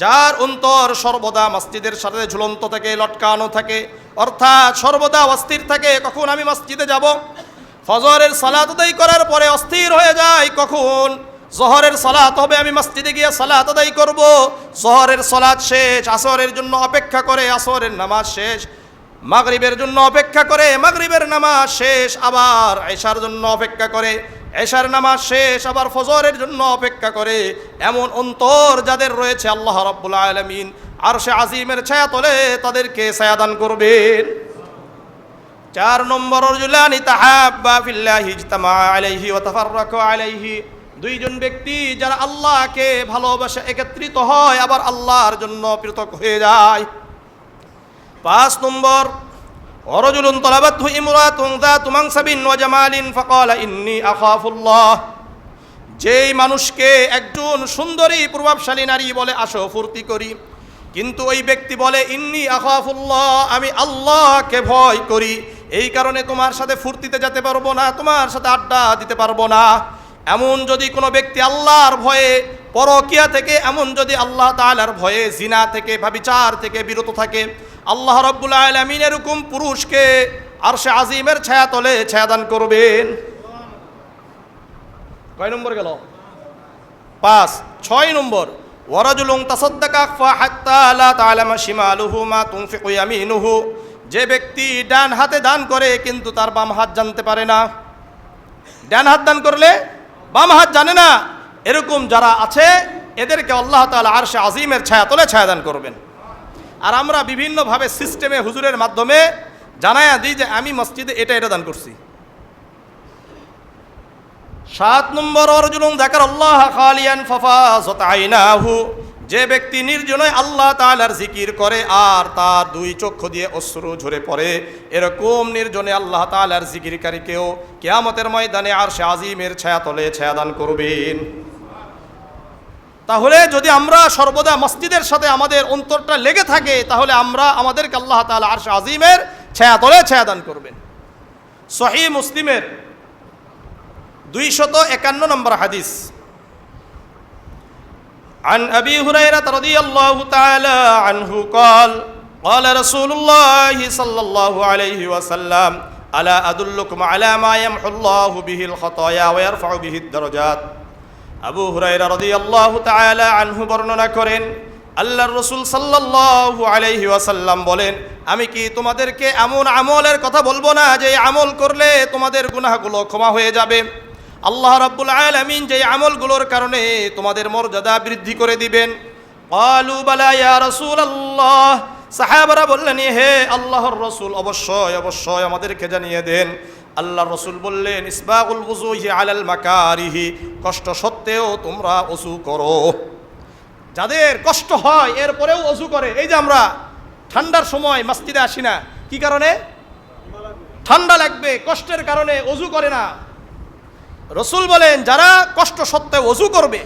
যার অন্তর সর্বদা মসজিদের সাথে ঝুলন্ত থাকে, লটকানো থাকে, অর্থাৎ সর্বদা অস্থির থাকে, কখন আমি মসজিদে যাব। ফজরের সালাত আদায় করার পরে অস্থির হয়ে যায়, কখন জোহরের সালাত হবে, আমি মসজিদে গিয়ে সালাত আদায় করব। জোহরের সালাত শেষ, আসরের জন্য অপেক্ষা করে, আসরের নামাজ শেষ, মাগরিবের জন্য অপেক্ষা করে, মাগরিবের নামাজ শেষ, আবার এশার জন্য অপেক্ষা করে, এশার নামাজ শেষ, আবার ফজরের জন্য অপেক্ষা করে। এমন অন্তর যাদের রয়েছে, আল্লাহ রাব্বুল আলামিন আরশে আজিমের ছায়াতলে তাদেরকে ছায়াদান করবেন। 4 নম্বর রাজুলানি তাহাব্বা ফিল্লাহি ইজতামা আলাইহি ওয়া তাফাররাকা আলাইহি, 2 জন ব্যক্তি যারা আল্লাহকে ভালোবাসে, একত্রিত হয়, আবার আল্লাহর জন্য পৃথক হয়ে যায়। 5 নম্বর ওয়ারাজুলুন তালাবাতহু ইমরাতুন যাতু মানসাবিন ওয়া জামালিন ফাকালা ইন্নী আখাফুল্লাহ, যেই মানুষকে একজন সুন্দরী প্রভাবশালী নারী বলে আসো ফুর্তি করি, কিন্তু ওই ব্যক্তি বলে ইন্নী আখাফুল্লাহ, আমি আল্লাহকে ভয় করি, এই কারণে তোমার সাথে ফুর্তিতে যেতে পারবো না, তোমার সাথে আড্ডা দিতে পারবো না। এমন যদি কোনো ব্যক্তি আল্লাহর ভয়ে, পরকিয়া থেকে, এমন যদি আল্লাহ তাআলার ভয়ে, জিনা থেকে, ব্যভিচার থেকে বিরত থাকে, আল্লাহ রাব্বুল আলামিন এরকম পুরুষকে আরশে আজিমের ছায়াতলে ছায়াদান করবেন। কয় নম্বর গেল? 5। 6 নম্বর ওয়ারাজুলুন তাসাদ্দাকা হাত্তা লা তা'লামা শিমালুহু মা তুনফিকু ইয়ামিনুহু, যে ব্যক্তি ডান হাতে দান করে কিন্তু তার বাম হাত জানতে পারে না। ডান হাত দান করলে বাম হাত জানে না, এরকম যারা আছে এদেরকে আল্লাহ তাআলা আরশে আজিমের ছায়াতলে ছায়াদান করবেন। আর আমরা বিভিন্নভাবে সিস্টেমে হুজুরের মাধ্যমে জানায়া দিই যে আমি মসজিদে এটা এটা দান করছি। 7 নম্বর ওয়ারাজুলুন যাকারাল্লাহ খালিয়ান ফাফাযাত আইনাহু, যে ব্যক্তি নির্জনে আল্লাহ তাআলার জিকির করে আর তার 2 চক্ষু দিয়ে অশ্রু ঝরে পড়ে, এরকম নির্জনে আল্লাহ তাআলার জিকিরকারীকেও কিয়ামতের ময়দানে আরশে আজিমের ছায়াতলে ছায়াদান করবেন। তাহলে যদি আমরা সর্বদা মসজিদের সাথে আমাদের অন্তরটা লেগে থাকে, তাহলে আমাদেরকে আল্লাহ তাআলা আরশ আজিমের ছায়াতলে ছায়াদান করবেন। সহিহ মুসলিমের 251 নম্বর হাদিস, عن أبي هريرة رضي الله تعالى عنه قال قال رسول الله صلى الله عليه وسلم ألا أدلكم على ما يمحو الله به الخطايا ويرفع به الدرجات। আবু হুরায়রা রাদিয়াল্লাহু তাআলা আনহু বর্ণনা করেন, আল্লাহর রাসূল সাল্লাল্লাহু আলাইহি ওয়াসাল্লাম বলেন, আমি কি তোমাদেরকে এমন আমলের কথা বলবো না যে আমল করলে তোমাদের গুনাহগুলো ক্ষমা হয়ে যাবে? আল্লাহ রাব্বুল আলামিন যে আমলগুলোর কারণে তোমাদের মর্যাদা বৃদ্ধি করে দিবেন। ক্বালু বালা ইয়া রাসূলুল্লাহ, সাহাবারা বললেন, হে আল্লাহর রাসূল, অবশ্যই অবশ্যই আমাদেরকে জানিয়ে দেন। আল্লাহর রাসূল বললেন, ইসবাগুল ওযুহি আলাল মাকারিহি, কষ্ট সত্ত্বেও তোমরা ওযু করো। যাদের কষ্ট হয় এরপরেও ওযু করে, এই যে আমরা ঠান্ডার সময় মসজিদে আসি না, কি কারণে? ঠান্ডা লাগবে, কষ্টের কারণে ওযু করে না। রাসূল বলেন, যারা কষ্ট সত্ত্বেও ওযু করবে।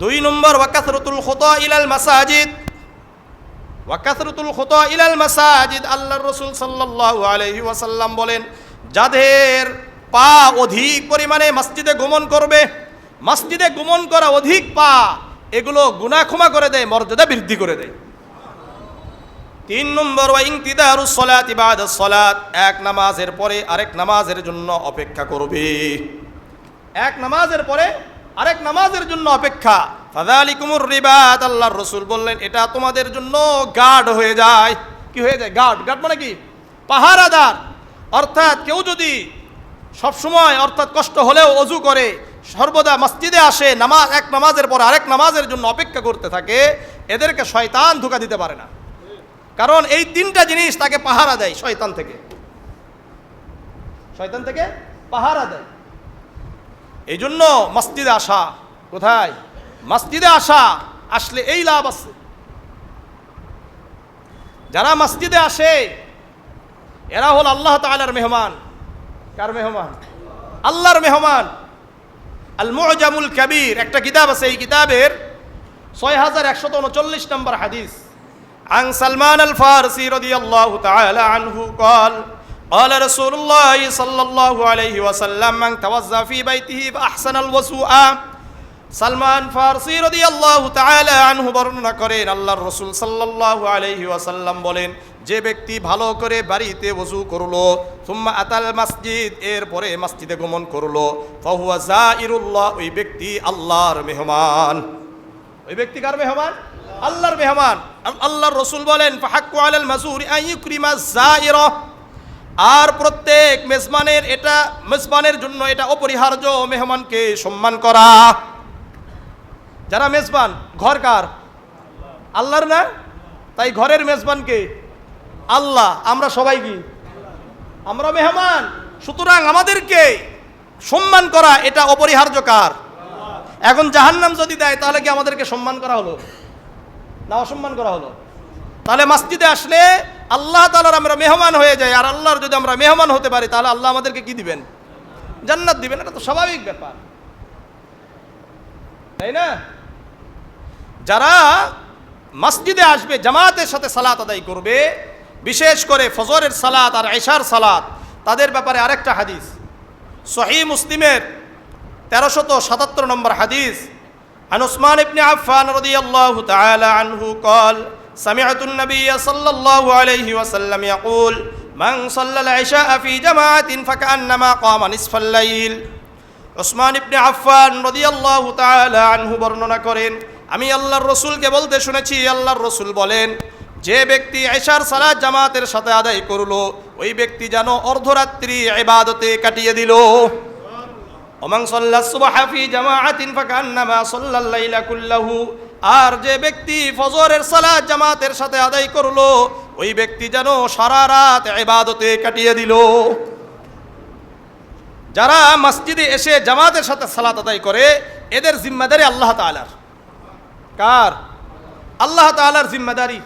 2 নম্বর, ওয়াকাসরাতুল খুতা ইলাল মাসাজিদ, ওয়াকাসরাতুল খুতা ইলাল মাসাজিদ। আল্লাহর রাসূল সাল্লাল্লাহু আলাইহি ওয়াসাল্লাম বলেন, যাদের পা অধিক পরিমাণে মসজিদে গমন করবে, মসজিদে গমন করা অধিক পা, এগুলো গুনাহ ক্ষমা করে দেয়, মর্যাদা বৃদ্ধি করে দেয়। 3 নম্বর, ওয়া ইনতিদারুস সালাতি বাদাস সালাত, এক নামাজের পরে আরেক নামাজের জন্য অপেক্ষা করবে। এক নামাজের পরে আরেক নামাজের জন্য অপেক্ষা। ফাযালিকুমুর রিবাত, আল্লাহর রাসূল বললেন, এটা তোমাদের জন্য গার্ড হয়ে যায়। কি হয়ে যায়? গার্ড। গার্ড মানে কি? পাহারাদার। অর্থাৎ কেউ যদি সবসময় অর্থাৎ কষ্ট হলেও ওযু করে, সর্বদা মসজিদে আসে, এক নামাজের পর আরেক নামাজের জন্য অপেক্ষা করতে থাকে, এদেরকে শয়তান ধোঁকা দিতে পারে না। কারণ এই 3টা জিনিস তাকে পাহারা দেয় শয়তান থেকে। শয়তান থেকে পাহারা দেয়। এই জন্য মসজিদে আসা। কোথায়? মসজিদে আসলে এই লাভ আছে। যারা মসজিদে আসে এরা হল আল্লাহ তাআলার মেহমান। কার মেহমান? আল্লাহর মেহমান। আল মুআজামুল কাবীর একটা কিতাব আছে, এই কিতাবের 6139 নম্বর হাদিস। আন সালমান আল ফারসি রাদিয়াল্লাহু তাআলা আনহু قال قال رسول الله صلى الله عليه وسلم من توضأ في بيته فأحسن الوضوء। সালমান ফারসি রাদিয়াল্লাহু তাআলা আনহু বর্ণনা করেন, আল্লাহর রাসূল সাল্লাল্লাহু আলাইহি ওয়াসাল্লাম বলেন, যে ব্যক্তি ভালো করে বাড়িতে ওযু করলো, সুম্মা আতাল মসজিদ, এরপরে মসজিদে গমন করলো, ফাহুয়া যাইরুল্লাহ, ওই ব্যক্তি আল্লাহর মেহমান। ওই ব্যক্তি কার মেহমান? আল্লাহর মেহমান। আল্লাহর রাসূল বলেন, ফাহাক্কু আলাল মাযুরি আন ইউকরিমা যাইরা, আর প্রত্যেক মেজবানের জন্য এটা অপরিহার্য মেহমানকে সম্মান করা। যারা মেজবান, ঘর কার? আল্লাহর না? তাই ঘরের মেজবানকে আল্লাহ, আমরা সবাই কি? আমরা মেহমান। সুতরাং আমাদেরকে সম্মান করা এটা অপরিহার্য কার? এখন জাহান্নাম যদি দেয় তাহলে কি আমাদেরকে সম্মান করা হলো না অসম্মান করা হলো? তাহলে মসজিদে আসলে আল্লাহ তাআলার আমরা মেহমান হয়ে যাই, আর আল্লাহর যদি আমরা মেহমান হতে পারি তাহলে আল্লাহ আমাদেরকে কি দিবেন? জান্নাত দিবেন। এটা তো স্বাভাবিক ব্যাপার, তাই না? যারা মসজিদে আসবে, জামাতের সাথে সালাত আদায় করবে, বিশেষ করে ফজরের সালাত আর ইশার সালাত, তাদের ব্যাপারে আরেকটা হাদিস সহিহ মুসলিমের 1377 নম্বর হাদিস। عن عثمان بن عفان رضي الله تعالى عنه قال سمعت النبي صلى الله عليه وسلم يقول من صلى العشاء في جماعة فكأنما قام نصف الليل। উসমান ইবনে আফফান রাদিয়াল্লাহু তাআলা আনহু বর্ণনা করেন, আমি আল্লাহর রাসূলকে বলতে শুনেছি, আল্লাহর রাসূল বলেন, যে ব্যক্তি ইশার সালাত জামাতের সাথে আদায় করলো, ওই ব্যক্তি যেন অর্ধরাত্রি ইবাদতে কাটিয়ে দিল। ওমান সাল্লাস সুবহা ফি জামাআতিন ফাকান্নামা সাল্লাল লাইলা কুল্লাহু, আর যে ব্যক্তি ফজরের সালাত জামাতের সাথে আদায় করলো, ওই ব্যক্তি যেন সারা রাত ইবাদতে কাটিয়ে দিল। যারা মসজিদে এসে জামাতের সাথে সালাত আদায় করে, এদের জিম্মাদারি আল্লাহ তাআলার। কার? আল্লাহ তাআলার জিম্মাদারি।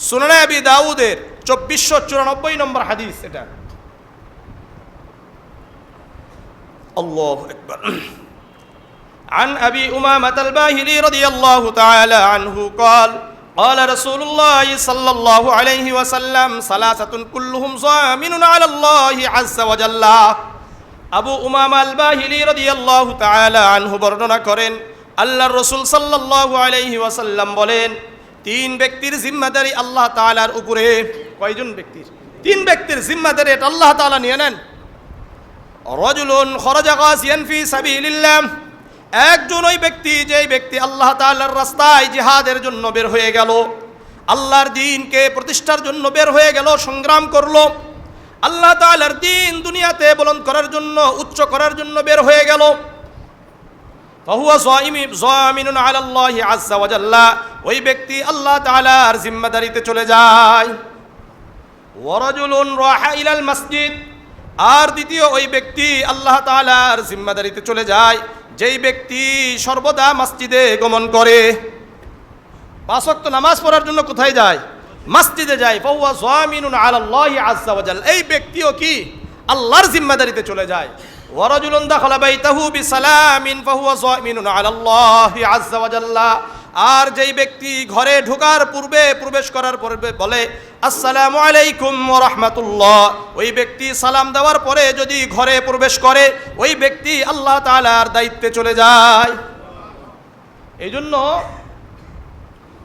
সুনানে আবি দাউদের 2494 নম্বর হাদিস এটা। আল্লাহু আকবার। عن أبي أمامة الباهلي رضي الله تعالى عنه قال قال رسول الله صلى الله عليه وسلم ثلاثة كلهم ضامن على الله عز وجل আবু উমামা আল বাহিলি রাদিয়াল্লাহু তাআলা আনহু বর্ণনা করেন আল্লাহর রাসূল সাল্লাল্লাহু আলাইহি ওয়াসাল্লাম বলেন তিন ব্যক্তির জিম্মাদারি আল্লাহ তাআলার উপরে। কয়জন ব্যক্তির? তিন ব্যক্তির জিম্মাদারি এটা আল্লাহ তাআলা নিয়ে নেন। রাজুলুন খরাজা গাসিয়ান ফি সাবিলিল্লাহ, একজন ওই ব্যক্তি যেই ব্যক্তি আল্লাহ তাআলার রাস্তায় জিহাদের জন্য বের হয়ে গেল, আল্লাহর দ্বীনকে প্রতিষ্ঠার জন্য বের হয়ে গেল, সংগ্রাম করলো, আল্লাহ তাআলার দ্বীন দুনিয়াতে বুলন্দ করার জন্য, উচ্চ করার জন্য বের হয়ে গেল। ফাহুয়া যামিনুন আলা আল্লাহি আযজা ওয়া জাল্লা, ওই ব্যক্তি আল্লাহ তাআলার জিম্মাদারিতে চলে যায়। ওয়া রাজুলুন রাহা ইলাল মসজিদ, আর দ্বিতীয় ওই ব্যক্তি আল্লাহ তাআলার জিম্মাদারিতে চলে যায় যেই ব্যক্তি সর্বদা মসজিদে গমন করে। পাঁচ ওয়াক্ত নামাজ পড়ার জন্য কোথায় যায়? মসজিদে যায়। ফাহুয়া যামিনুন আলা আল্লাহি আযজা ওয়া জাল্লা, এই ব্যক্তিও কি আল্লাহর জিম্মাদারিতে চলে যায়। ওয়া রাজুলুন দাখালা বাইতাহু বিসালামিন ফাহুয়া যামিনুন আলা আল্লাহি আযজা ওয়া জাল্লা, আর যেই ব্যক্তি ঘরে ঢোকার পূর্বে, প্রবেশ করার পূর্বে বলে আসসালামু আলাইকুম ওয়া রাহমাতুল্লাহ, ওই ব্যক্তি সালাম দেওয়ার পরে যদি ঘরে প্রবেশ করে ওই ব্যক্তি আল্লাহ তাআলার দায়িত্বে চলে যায়। এই জন্য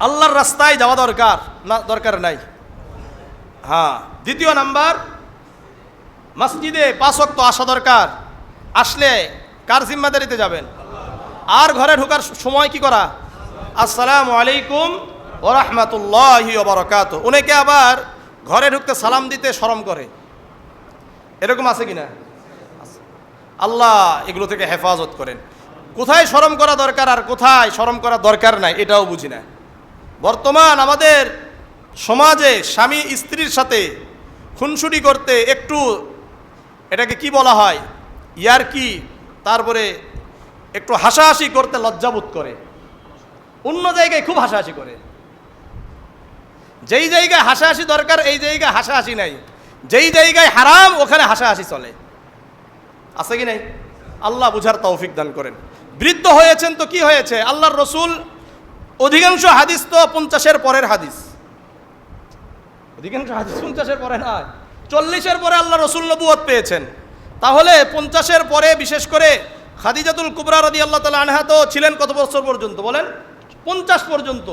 আল্লাহর রাস্তায় যাওয়া দরকার না? দরকার নাই? হ্যাঁ। দ্বিতীয় নাম্বার, মসজিদে পাঁচ ওয়াক্ত আসা দরকার। আসলে কার জিম্মাদারিতে যাবেন? আর ঘরে ঢোকার সময় কি করা? আসসালামু আলাইকুম ওয়া রাহমাতুল্লাহি ওয়া বারাকাতুহু। অনেকে আবার ঘরে ঢুকতে সালাম দিতে শরম করে, এরকম আছে কিনা? আল্লাহ এগুলো থেকে হেফাজত করেন। কোথায় শরম করা দরকার আর কোথায় শরম করা দরকার নাই এটাও বুঝি না। বর্তমান আমাদের সমাজে স্বামী স্ত্রীর সাথে খুনসুটি করতে একটু, এটাকে কি বলা হয়, ইয়ারকি, তারপরে একটু হাসাহাসি করতে লজ্জাবোধ করে। অন্য জায়গায় খুব হাসাহাসি করে। যেই জায়গায় হাসাহাসি দরকার এই জায়গায় হাসাহাসি নাই, যেই জায়গায় হারাম ওখানে হাসাহাসি চলে। আছে কি নাই? আল্লাহ বুঝার তৌফিক দান করেন। বৃদ্ধ হয়েছেন তো কি হয়েছে? আল্লাহর রসুল অধিকাংশ হাদিস তো 50-এর পরের হাদিস, অধিকাংশ হাদিস 50-এর পরে নয়, 40-এর পরে আল্লাহ রসুল নবুয়ত পেয়েছেন। তাহলে 50-এর পরে বিশেষ করে খাদিজাতুল কুবরা রাদিয়াল্লাহু তাআলা আনহা তো ছিলেন কত বছর পর্যন্ত বলেন? 50 পর্যন্ত।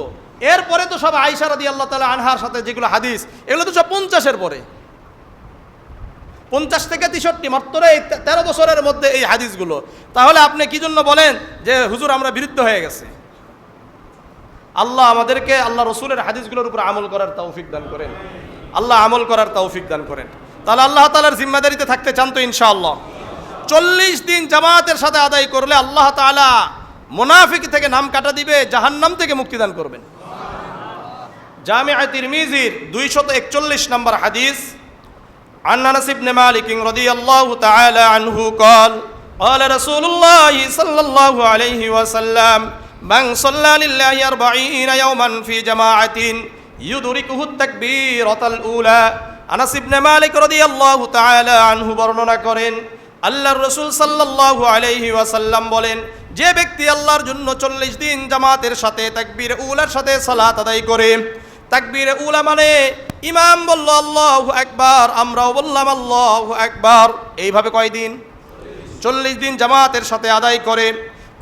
এরপরে তো সব আয়েশা রাদিয়াল্লাহু তাআলা আনহার সাথে যেগুলো হাদিস এগুলো তো সব 50-এর পরে। 50 থেকে 63 মাত্র এই 13 বছরের মধ্যে এই হাদিসগুলো। তাহলে আপনি কি জন্য বলেন যে হুজুর আমরা বিরুদ্ধ হয়ে গেছে? আল্লাহ আমাদেরকে আল্লাহ রসুলের হাদিসগুলোর উপর আমল করার তৌফিক দান করেন। আল্লাহ আমল করার তৌফিক দান করেন। তাহলে আল্লাহ তাআলার জিম্মাদারিতে থাকতে চান তো ইনশাআল্লাহ? 40 দিন জামাতের সাথে আদায় করলে আল্লাহ তাআলা মুনাফিক থেকে নাম কাটা দিবে, জাহান্নাম থেকে মুক্তি দান করবেন। জামিআ তিরমিজির 241 নম্বর হাদিস, عن أنس بن مالك رضي الله تعالى عنه قال قال رسول الله صلى الله عليه وسلم من صلى لله 40 يوما في جماعة يدركه التكبيرة الأولى। আনাস ইবনে মালিক রাদিয়াল্লাহু তাআলা আনহু বর্ণনা করেন আল্লাহর রাসূল সাল্লাল্লাহু আলাইহি ওয়াসাল্লাম বলেন, যে ব্যক্তি আল্লাহর জন্য 40 দিন জামাতের সাথে তাকবীর উলার সাথে সালাত আদায় করে, তাকবীর উলা মানে ইমাম বলল আল্লাহু আকবার, আমরাও বললাম আল্লাহু আকবার, এইভাবে কয় দিন? 40 দিন জামাতের সাথে আদায় করে,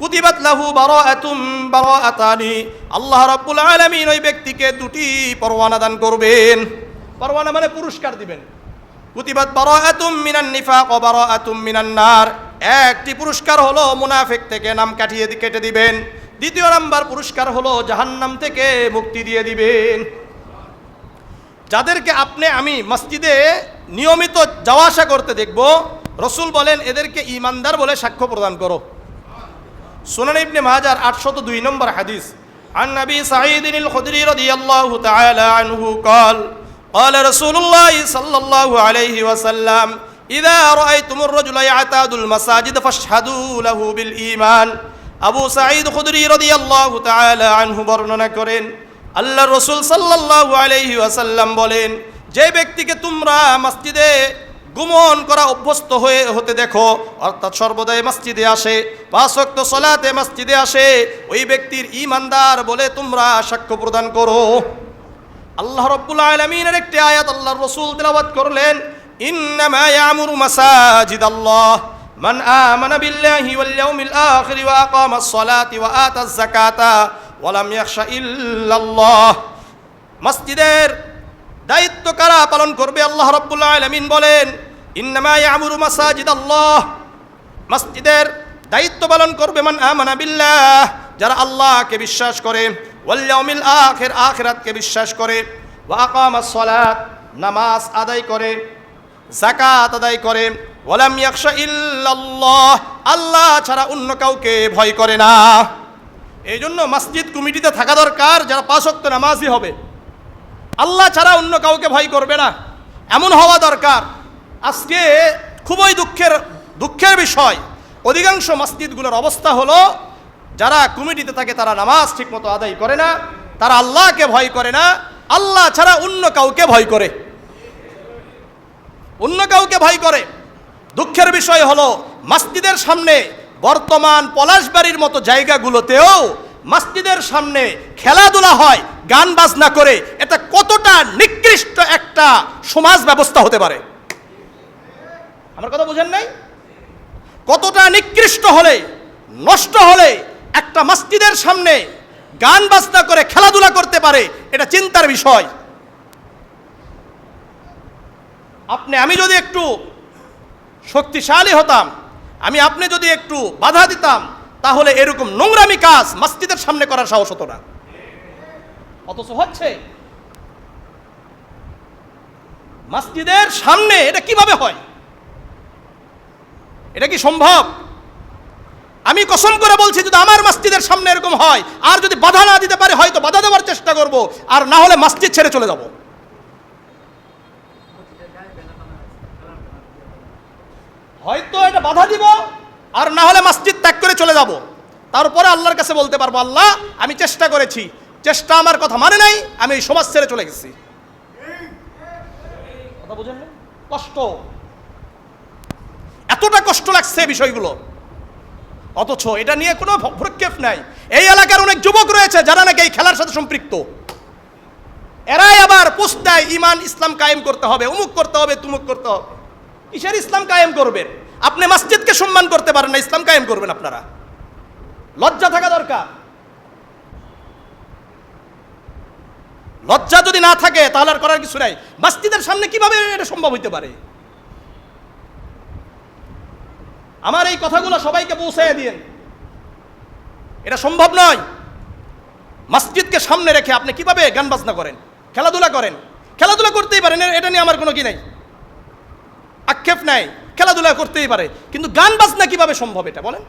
কুতিবাত লাহু বারাআতুম বারাআতানি, আল্লাহ রাব্বুল আলামিন ওই ব্যক্তিকে দুটি পরওয়ানা দান করবেন। পরওয়ানা মানে পুরস্কার দিবেন। কুতিবাত বারাআতুম মিনান নিফাক ওয়া বারাআতুম মিনান নার, একটি পুরস্কার হলো মুনাফিক থেকে নাম কেটে দিবেন। দ্বিতীয় নাম্বার পুরস্কার হলো জাহান্নাম থেকে মুক্তি দিয়ে দিবেন। যাদেরকে আপনি আমি মসজিদে নিয়মিত যাওয়া আসা করতে দেখব, রসুল বলেন এদেরকে ঈমানদার বলে সাক্ষ্য প্রদান করো। সুনান ইবনে মাজার 802 নম্বর হাদিস, عن أبي سعيد الخدري رضي الله تعالى عنه قال قال رسول الله صلى الله عليه وسلم إذا رأيتم الرجل يعتاد المساجد فاشهدوا له بالإيمان। আবু সাঈদ খুদরি রাদিয়াল্লাহু তাআলা আনহু বর্ণনা করেন আল্লাহর রাসূল সাল্লাল্লাহু আলাইহি ওয়াসাল্লাম বলেন, যে ব্যক্তিকে তোমরা মসজিদে গুমন করা অভ্যস্ত হতে দেখো, অর্থাৎ সর্বদাই মসজিদে আসে, 5 ওয়াক্ত সালাতে মসজিদে আসে, ওই ব্যক্তির ঈমানদার বলে তোমরা সাক্ষ্য প্রদান করো। আল্লাহ রাব্বুল আলামিনের একটি আয়াত আল্লাহর রাসূল তেলাওয়াত করলেন, ইন্নামা ইয়ামুরু মাসাজিদাল্লাহ মান আমানা বিল্লাহি ওয়াল ইয়াউমিল আখির ওয়া আকামাস সালাতি ওয়া আতাজ যাকাতা ওয়া লাম ইয়াখশা ইল্লাল্লাহ। মসজিদের দায়িত্ব কারা পালন করবে? আল্লাহ রাব্বুল আলামিন বলেন, ইন্নামা ইয়ামুরু মাসাজিদাল্লাহ, মসজিদের দায়িত্ব পালন করবে মান আমানা বিল্লাহ, যারা আল্লাহকে বিশ্বাস করে, ওয়াল ইয়াউমিল আখির, আখিরাতকে বিশ্বাস করে, ওয়া আকামাস সালাত, নামাজ আদায় করে, যাকাত আদায় করে, ওয়া লাম ইয়াখশা ইল্লাল্লাহ, আল্লাহ ছাড়া অন্য কাউকে ভয় করে না। এই জন্য মসজিদ কমিটিতে থাকা দরকার যারা 5 ওয়াক্ত নামাজি হবে, আল্লাহ ছাড়া অন্য কাউকে ভয় করবে না, এমন হওয়া দরকার। আজকে খুবই দুঃখের বিষয়, অধিকাংশ মসজিদগুলোর অবস্থা হলো যারা কমিটিতে থাকে তারা নামাজ ঠিকমতো আদায় করে না, তারা আল্লাহকে ভয় করে না, আল্লাহ ছাড়া অন্য কাউকে ভয় করে, অন্য কাউকে ভয় করে। দুঃখের বিষয় হলো মসজিদের সামনে বর্তমান পলাশবাড়ির মতো জায়গাগুলোতেও মসজিদের সামনে খেলাধুলা হয় গান বাজনা করে। এটা কতটা নিকৃষ্ট একটা সমাজ ব্যবস্থা হতে পারে? আমার কথা বুঝেন নাই? কতটা নিকৃষ্ট হলে, নষ্ট হলে একটা মসজিদের সামনে গান বাজনা করে খেলাধুলা করতে পারে, এটা চিন্তার বিষয়। আমি যদি একটু শক্তিশালী হতাম, আপনি যদি একটু বাধা দিতাম, তাহলে এরকম নোংরামি কাজ মসজিদের সামনে করার সাহস হতো না। অথচ হচ্ছে মসজিদের সামনে। এটা কিভাবে হয়? এটা কি সম্ভব? আমি কসম করে বলছি, যদি আমার মসজিদের সামনে এরকম হয়, আর যদি বাধা না দিতে পারে, হয়তো বাধা দেওয়ার চেষ্টা করব, আর না হলে মসজিদ ছেড়ে চলে যাব। হয়তো এটা বাধা দিব, আর না হলে মসজিদ ত্যাগ করে চলে যাব। তারপরে আল্লাহর কাছে বলতে পারবো, আল্লাহ আমি চেষ্টা করেছি, চেষ্টা আমার কথা মানে নাই, আমি এই সমাজ ছেড়ে চলে গেছি। কথা বুঝেন না? কষ্ট, এতটা কষ্ট লাগছে বিষয়গুলো, অথচ এটা নিয়ে কোনো ভ্রুক্ষেপ নাই। এই এলাকার অনেক যুবক রয়েছে যারা নাকি এই খেলার সাথে সম্পৃক্ত। এরাই আবার পোস্ট দেয়, ইমান ইসলাম কায়েম করতে হবে, অমুক করতে হবে, তুমুক করতে হবে। কিসের ইসলাম কায়েম করবেন? আপনি মসজিদকে সম্মান করতে পারেন না, ইসলাম কায়েম করবেন আপনারা? লজ্জা থাকা দরকার। লজ্জা যদি না থাকে তাহলে আর করার কিছু নাই। মসজিদের সামনে কিভাবে এটা সম্ভব হইতে পারে? আমার এই কথাগুলো সবাইকে পৌঁছায় দিন। এটা সম্ভব নয়। মসজিদকে সামনে রেখে আপনি কিভাবে গান বাজনা করেন, খেলাধুলা করেন? খেলাধুলা করতেই পারেন, এটা নিয়ে আমার কোনো কি নাই, আক্ষেপ নাই, খেলাধুলা করতেই পারে, কিন্তু গান বাজনা কিভাবে সম্ভব এটা বলেন?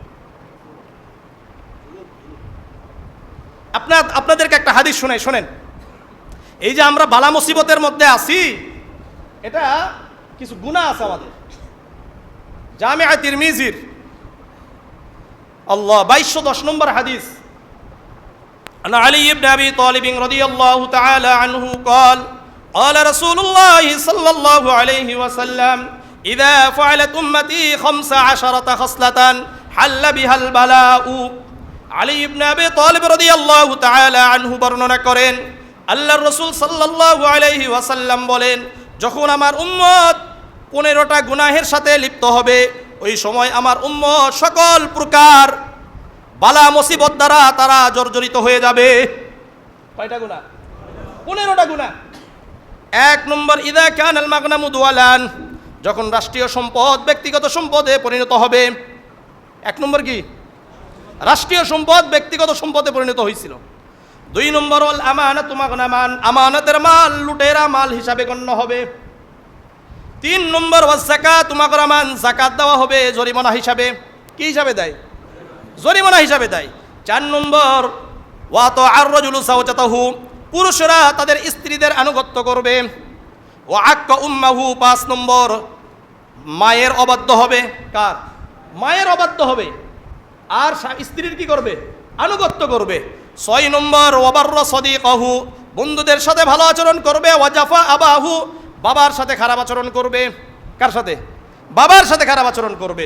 আপনাদেরকে একটা হাদিস শোনেন। এই যে আমরা বালা মুসিবতের মধ্যে আছি, এটা কিছু গুনাহ আছে আমাদের। জামিআ তিরমিজির 2210 নম্বর হাদিস, عن علي بن أبي طالب رضي الله تعالى عنه قال قال رسول الله صلى الله عليه وسلم إذا فعلت أمتي 15 خصلة حل بها البلاء। আলী ইবনে আবি তালিব রাদিয়াল্লাহু তাআলা আনহু বর্ণনা করেন, আল্লাহর রাসূল সাল্লাল্লাহু আলাইহি ওয়াসাল্লাম বলেন, যখন আমার উম্মত 15টা গুনাহের সাথে লিপ্ত হবে, ওই সময় আমার উম্মত সকল প্রকার বালা মুসিবত দ্বারা তারা জর্জরিত হয়ে যাবে। কয়টা গুনাহ? 15টা গুনাহ। 1 নম্বর, ইযা কানাল মাগনামু দুওয়ালান, যখন রাষ্ট্রীয় সম্পদ ব্যক্তিগত সম্পদে পরিণত হবে। 1 নম্বর কি? রাষ্ট্রীয় সম্পদ ব্যক্তিগত সম্পদে পরিণত হয়েছিল। 2 নম্বর, ওয়াল আমানাতু মাগনামান, আমানতের মাল লুটেরা মাল হিসাবে গণ্য হবে। 3 নম্বর, ওয়াজ যাকাতু মাগরামান, যাকাত দেওয়া হবে জরিমানা হিসাবে। কি হিসাবে দেয়? জরিমানা হিসাবে দেয়। 4 নম্বর, ওয়া তাআর রাজুলু যাওজাতাহু, পুরুষরা তাদের স্ত্রীদের আনুগত্য করবে। ওয়া আক্কা উম্মাহু, 5 নম্বর, মায়ের অবাধ্য হবে। কার? মায়ের অবাধ্য হবে, আর স্ত্রীর কি করবে? আনুগত্য করবে। 6 নম্বর, ওয়াবাররা সাদিকাহু, বন্ধুদের সাথে ভালো আচরণ করবে। ওয়াজাফা আবাহু, বাবার সাথে খারাপ আচরণ করবে। কার সাথে? বাবার সাথে খারাপ আচরণ করবে।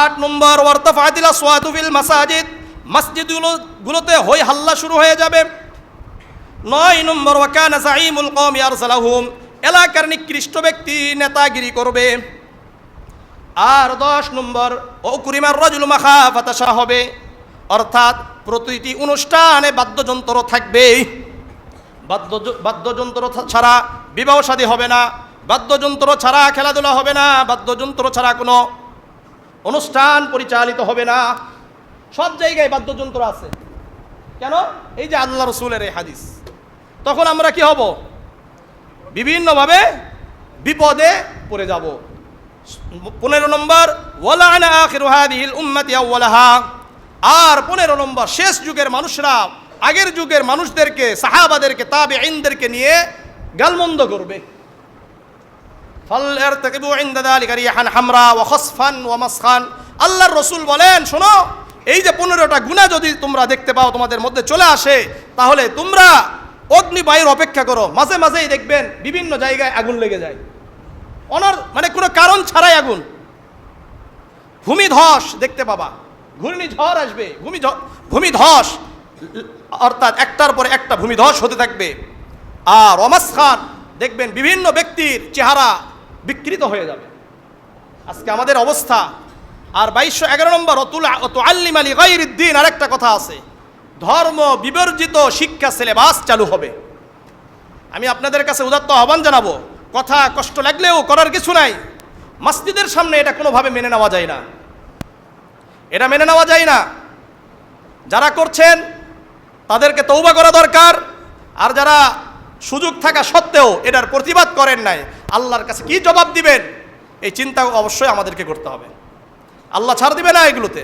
8 নম্বর ওয়ারতাফাতিল আসওয়াতু ফিল মাসাজিদ, মসজিদগুলোতে হই হাল্লা শুরু হয়ে যাবে। 9 নম্বর ওয়াকানা যাঈমুল কওমি আরসালাহুম, এলাকার নিকৃষ্ট ব্যক্তি নেতাগিরি করবে। আর 10 নম্বর ওকুরিমার রাজুল মাখাফাতাশা হবে, অর্থাৎ প্রতিটি অনুষ্ঠানে বাদ্যযন্ত্র থাকবে। বাদ্যযন্ত্র ছাড়া বিবাহ শাদী হবে না, বাদ্যযন্ত্র ছাড়া খেলাধুলা হবে না, বাদ্যযন্ত্র ছাড়া কোনো অনুষ্ঠান পরিচালিত হবে না। সব জায়গায় বাদ্যযন্ত্র আছে কেন? এই যে আল্লাহ রসুলের এই হাদিস। তখন আমরা কি হব? বিভিন্নভাবে বিপদে পড়ে যাব। 15 নম্বর ওয়ালানা আখিরু হাদিহিল উম্মতি আউওয়ালাহা, আর 15 নম্বর শেষ যুগের মানুষরা আগের যুগের মানুষদেরকে, সাহাবাদেরকে, তাবেঈনদেরকে নিয়ে গালমন্দ করবে। ফালইরতাকিবু ইনদা যালিকা রিহান হামরা ওয়া খাসফান ওয়া মাসখান। আল্লাহর রাসূল বলেন, শোনো, এই যে 15টা গুনাহ যদি তোমরা দেখতে পাও তোমাদের মধ্যে চলে আসে, তাহলে তোমরা অগ্নিবায়ুর অপেক্ষা করো। মাঝে মাঝেই দেখবেন বিভিন্ন জায়গায় আগুন লেগে যায়, মানে কোনো কারণ ছাড়াই আগুন। ভূমিধস দেখতে পাবা, ঘূর্ণিঝড় আসবে, ভূমিধস, অর্থাৎ একটার পর একটা ভূমিধস হতে থাকবে। আর ওয়ামাসখান, দেখবেন বিভিন্ন ব্যক্তির চেহারা বিকৃত হয়ে যাবে। আজকে আমাদের অবস্থা। আর 2211 নম্বর তুআল্লিমা লিগাইরিদ্দিন, আরেকটা কথা আছে, ধর্ম বিবর্জিত শিক্ষা সিলেবাস চালু হবে। আমি আপনাদের কাছে উদাত্ত আহ্বান জানাবো, কথা কষ্ট লাগলেও করার কিছু নাই। মসজিদের সামনে এটা কোনোভাবে মেনে নেওয়া যায় না, এটা মেনে নেওয়া যায় না। যারা করছেন তাদেরকে তওবা করা দরকার। আর যারা সুযোগ থাকা সত্ত্বেও এটার প্রতিবাদ করেন নাই, আল্লাহর কাছে কি জবাব দিবেন, এই চিন্তা অবশ্যই আমাদেরকে করতে হবে। আল্লাহ ছাড় দিবে না এগুলোতে,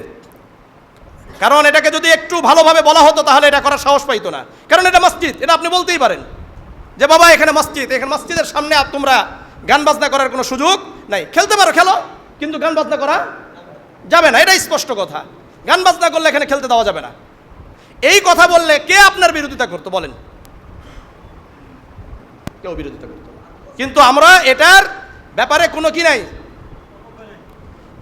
কারণ এটাকে যদি একটু ভালোভাবে বলা হতো তাহলে এটা করার সাহস পাইতো না। কারণ এটা মসজিদ, এটা আপনি বলতেই পারেন যে বাবা এখানে মসজিদ, এখানে মসজিদের সামনে তোমরা গান বাজনা করার কোনো সুযোগ নাই। খেলতে পারো খেলো, কিন্তু গান বাজনা করা যাবে না, এটাই স্পষ্ট কথা। গান বাজনা করলে এখানে খেলতে দেওয়া যাবে না। এই কথা বললে কে আপনার বিরোধিতা করতো বলেন? কেউ বিরোধিতা করতো না। কিন্তু আমরা এটার ব্যাপারে কোনো কি নাই,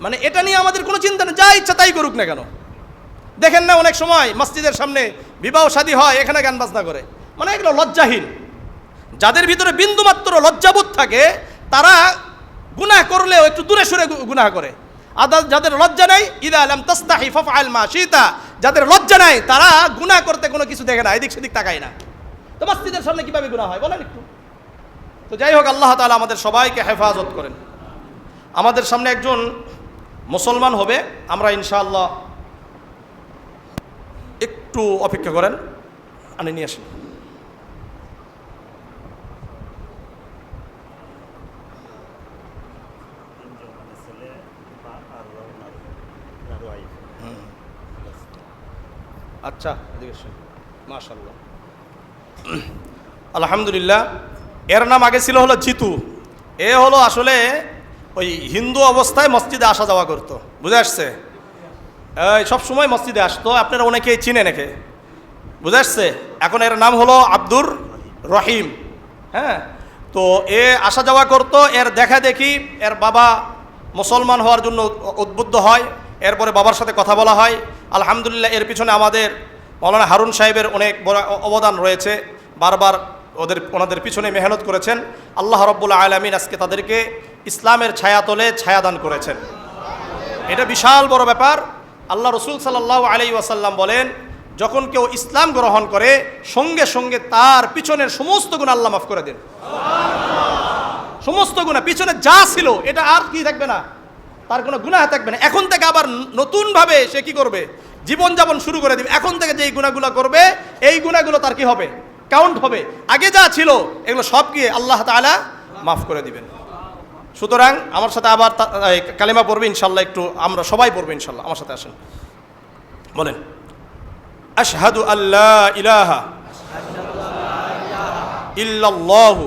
মানে এটা নিয়ে আমাদের কোনো চিন্তা নেই, যা ইচ্ছা তাই করুক না কেন। দেখেন না অনেক সময় মসজিদের সামনে বিবাহ শাদী হয়, এখানে গান বাজনা করে, মানে এগুলো লজ্জাহীন। যাদের ভিতরে বিন্দুমাত্র লজ্জাবোধ থাকে তারা গুনাহ করলেও একটু দূরে সরে গুনাহ করে। যাদের লজ্জা নাই, ইদা লাম তাস্তাহি ফাফআল মা শিতা, যাদের লজ্জা নাই তারা গুনাহ করতে কোনো কিছু দেখে না, এদিক সেদিক তাকায় না। তো মসজিদের সামনে কিভাবে গুনাহ হয় বলেন একটু? তো যাই হোক, আল্লাহ তাআলা আমাদের সবাইকে হেফাজত করেন। আমাদের সামনে একজন মুসলমান হবে, আমরা ইনশাআল্লাহ একটু অপেক্ষা করেন, আনে নিয়ে আসেন। আচ্ছা, মাশাআল্লাহ, আলহামদুলিল্লাহ। এর নাম আগে ছিল হলো জিতু। এ হলো আসলে ওই হিন্দু অবস্থায় মসজিদে আসা যাওয়া করতো, বুঝে আসছে? এই সবসময় মসজিদে আসতো, আপনারা অনেকেই চিনেন একে, বুঝে আসছে? এখন এর নাম হলো আব্দুর রহিম। হ্যাঁ, তো এ আসা যাওয়া করতো। এর দেখা দেখি এর বাবা মুসলমান হওয়ার জন্য উদ্বুদ্ধ হয়, এরপরে বাবার সাথে কথা বলা হয়। আলহামদুলিল্লাহ, এর পিছনে আমাদের মৌলানা হারুন সাহেবের অনেক বড় অবদান রয়েছে। বারবার ওনাদের পিছনে মেহনত করেছেন। আল্লাহ রাব্বুল আলামিন আজকে তাদেরকে ইসলামের ছায়াতলে ছায়াদান করেছেন। এটা বিশাল বড় ব্যাপার। আল্লাহ রসুল সাল্লাল্লাহু আলাইহি ওয়াসাল্লাম বলেন, যখন কেউ ইসলাম গ্রহণ করে সঙ্গে সঙ্গে তার পিছনের সমস্ত গুনাহ আল্লাহ মাফ করে দেন। সমস্ত গুনাহ, পিছনে যা ছিল এটা আর কি থাকবে না, তার কোনো গুনাহ থাকবে না। এখন থেকে আবার নতুনভাবে সে কি করবে, জীবনযাপন শুরু করে দিবে। এখন থেকে যেই গুনাহগুলো করবে এই গুনাহগুলো তার কি হবে, কাউন্ট হবে। আগে যা ছিল এগুলো সব গিয়ে আল্লাহ তাআলা মাফ করে দিবেন। সুতরাং আমার সাথে আবার কালেমা পড়বে ইনশাল্লাহ, একটু আমরা সবাই পড়বো ইনশাল্লাহ। আমার সাথে আসেন, বলেন আশহাদু আল্লা ইলাহা ইল্লাল্লাহু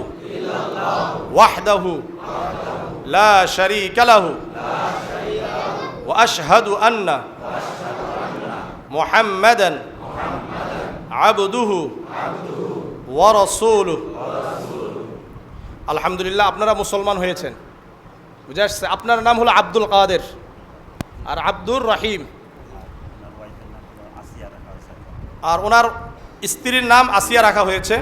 ওয়াহদাহু লা শারীকা লাহু ওয়া আশহাদু আন্না মুহাম্মাদান আবদুহু ওয়া রাসূলুহু। আলহামদুলিল্লাহ, আপনারা মুসলমান হয়েছেন, বুঝে আসছে? আপনার নাম হলো আব্দুল কাদের আর আব্দুর রহিম, আর ওনার স্ত্রীর নাম আসিয়া রাখা হয়েছে।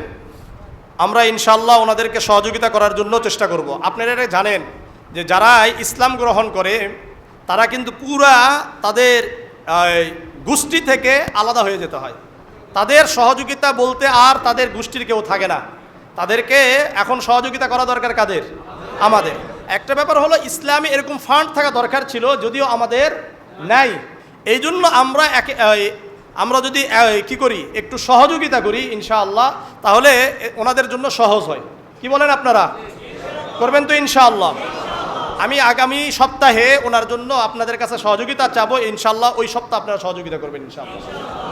আমরা ইনশাআল্লাহ ওনাদেরকে সহযোগিতা করার জন্য চেষ্টা করব। আপনারা এটা জানেন যে যারা ইসলাম গ্রহণ করে তারা কিন্তু পুরা তাদের গোষ্ঠী থেকে আলাদা হয়ে যেতে হয়। তাদের সহযোগিতা বলতে আর তাদের গোষ্ঠীর কেউ থাকে না। তাদেরকে এখন সহযোগিতা করা দরকার কাদের? আমাদের। একটা ব্যাপার হলো ইসলামে এরকম ফান্ড থাকা দরকার ছিল, যদিও আমাদের নাই। এই জন্য আমরা যদি কি করি, একটু সহযোগিতা করি ইনশাআল্লাহ, তাহলে ওনাদের জন্য সহজ হয়। কি বলেন আপনারা? করবেন তো ইনশাআল্লাহ? আমি আগামী সপ্তাহে ওনার জন্য আপনাদের কাছে সহযোগিতা চাবো ইনশাআল্লাহ। ওই সপ্তাহ আপনারা সহযোগিতা করবেন ইনশাআল্লাহ।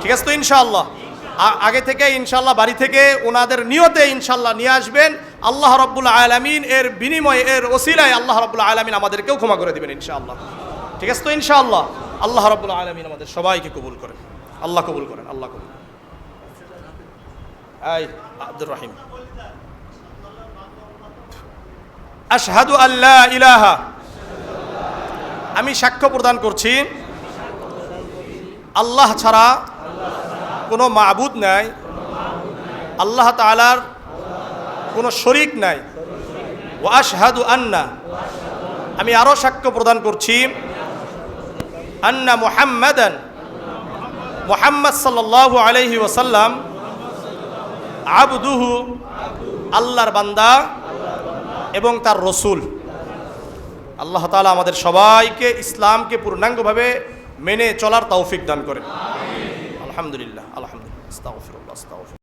ঠিক আছে তো ইনশাআল্লাহ? আগে থেকে ইনশাআল্লাহ বাড়ি থেকে ওনাদের নিয়তে ইনশাআল্লাহ নিয়ে আসবেন। আল্লাহ রাব্বুল আলামিন এর বিনিময়ে, এর ওসিলায় আল্লাহ রাব্বুল আলামিন আমাদেরকেও ক্ষমা করে দিবেন ইনশাআল্লাহ। ঠিক আছে তো ইনশাআল্লাহ? আল্লাহ রাব্বুল আলামিন আমাদের সবাইকে কবুল করেন। আল্লাহ কবুল করেন, আল্লাহ কবুল। আব্দুর রহিম, আশহাদু আল্লা ইলাহা, আমি সাক্ষ্য প্রদান করছি আল্লাহ ছাড়া কোনো মাবুদ নাই, আল্লাহ তাআলার কোনো শরীক নাই। ওয়া আশহাদু আন্না, আমি আরও সাক্ষ্য প্রদান করছি আন্না মুহাম্মাদান, মুহাম্মদ সাল্লাল্লাহু আলাইহি ওয়াসাল্লাম আবদুহু, আল্লাহর বান্দা এবং তার রসুল। আল্লাহ তাআলা আমাদের সবাইকে ইসলামকে পূর্ণাঙ্গভাবে মেনে চলার তৌফিক দান করেন। আলহামদুলিল্লাহ, আলহামদুলিল্লাহ। আস্তাগফিরুল্লাহ, আস্তাগফিরুল্লাহ।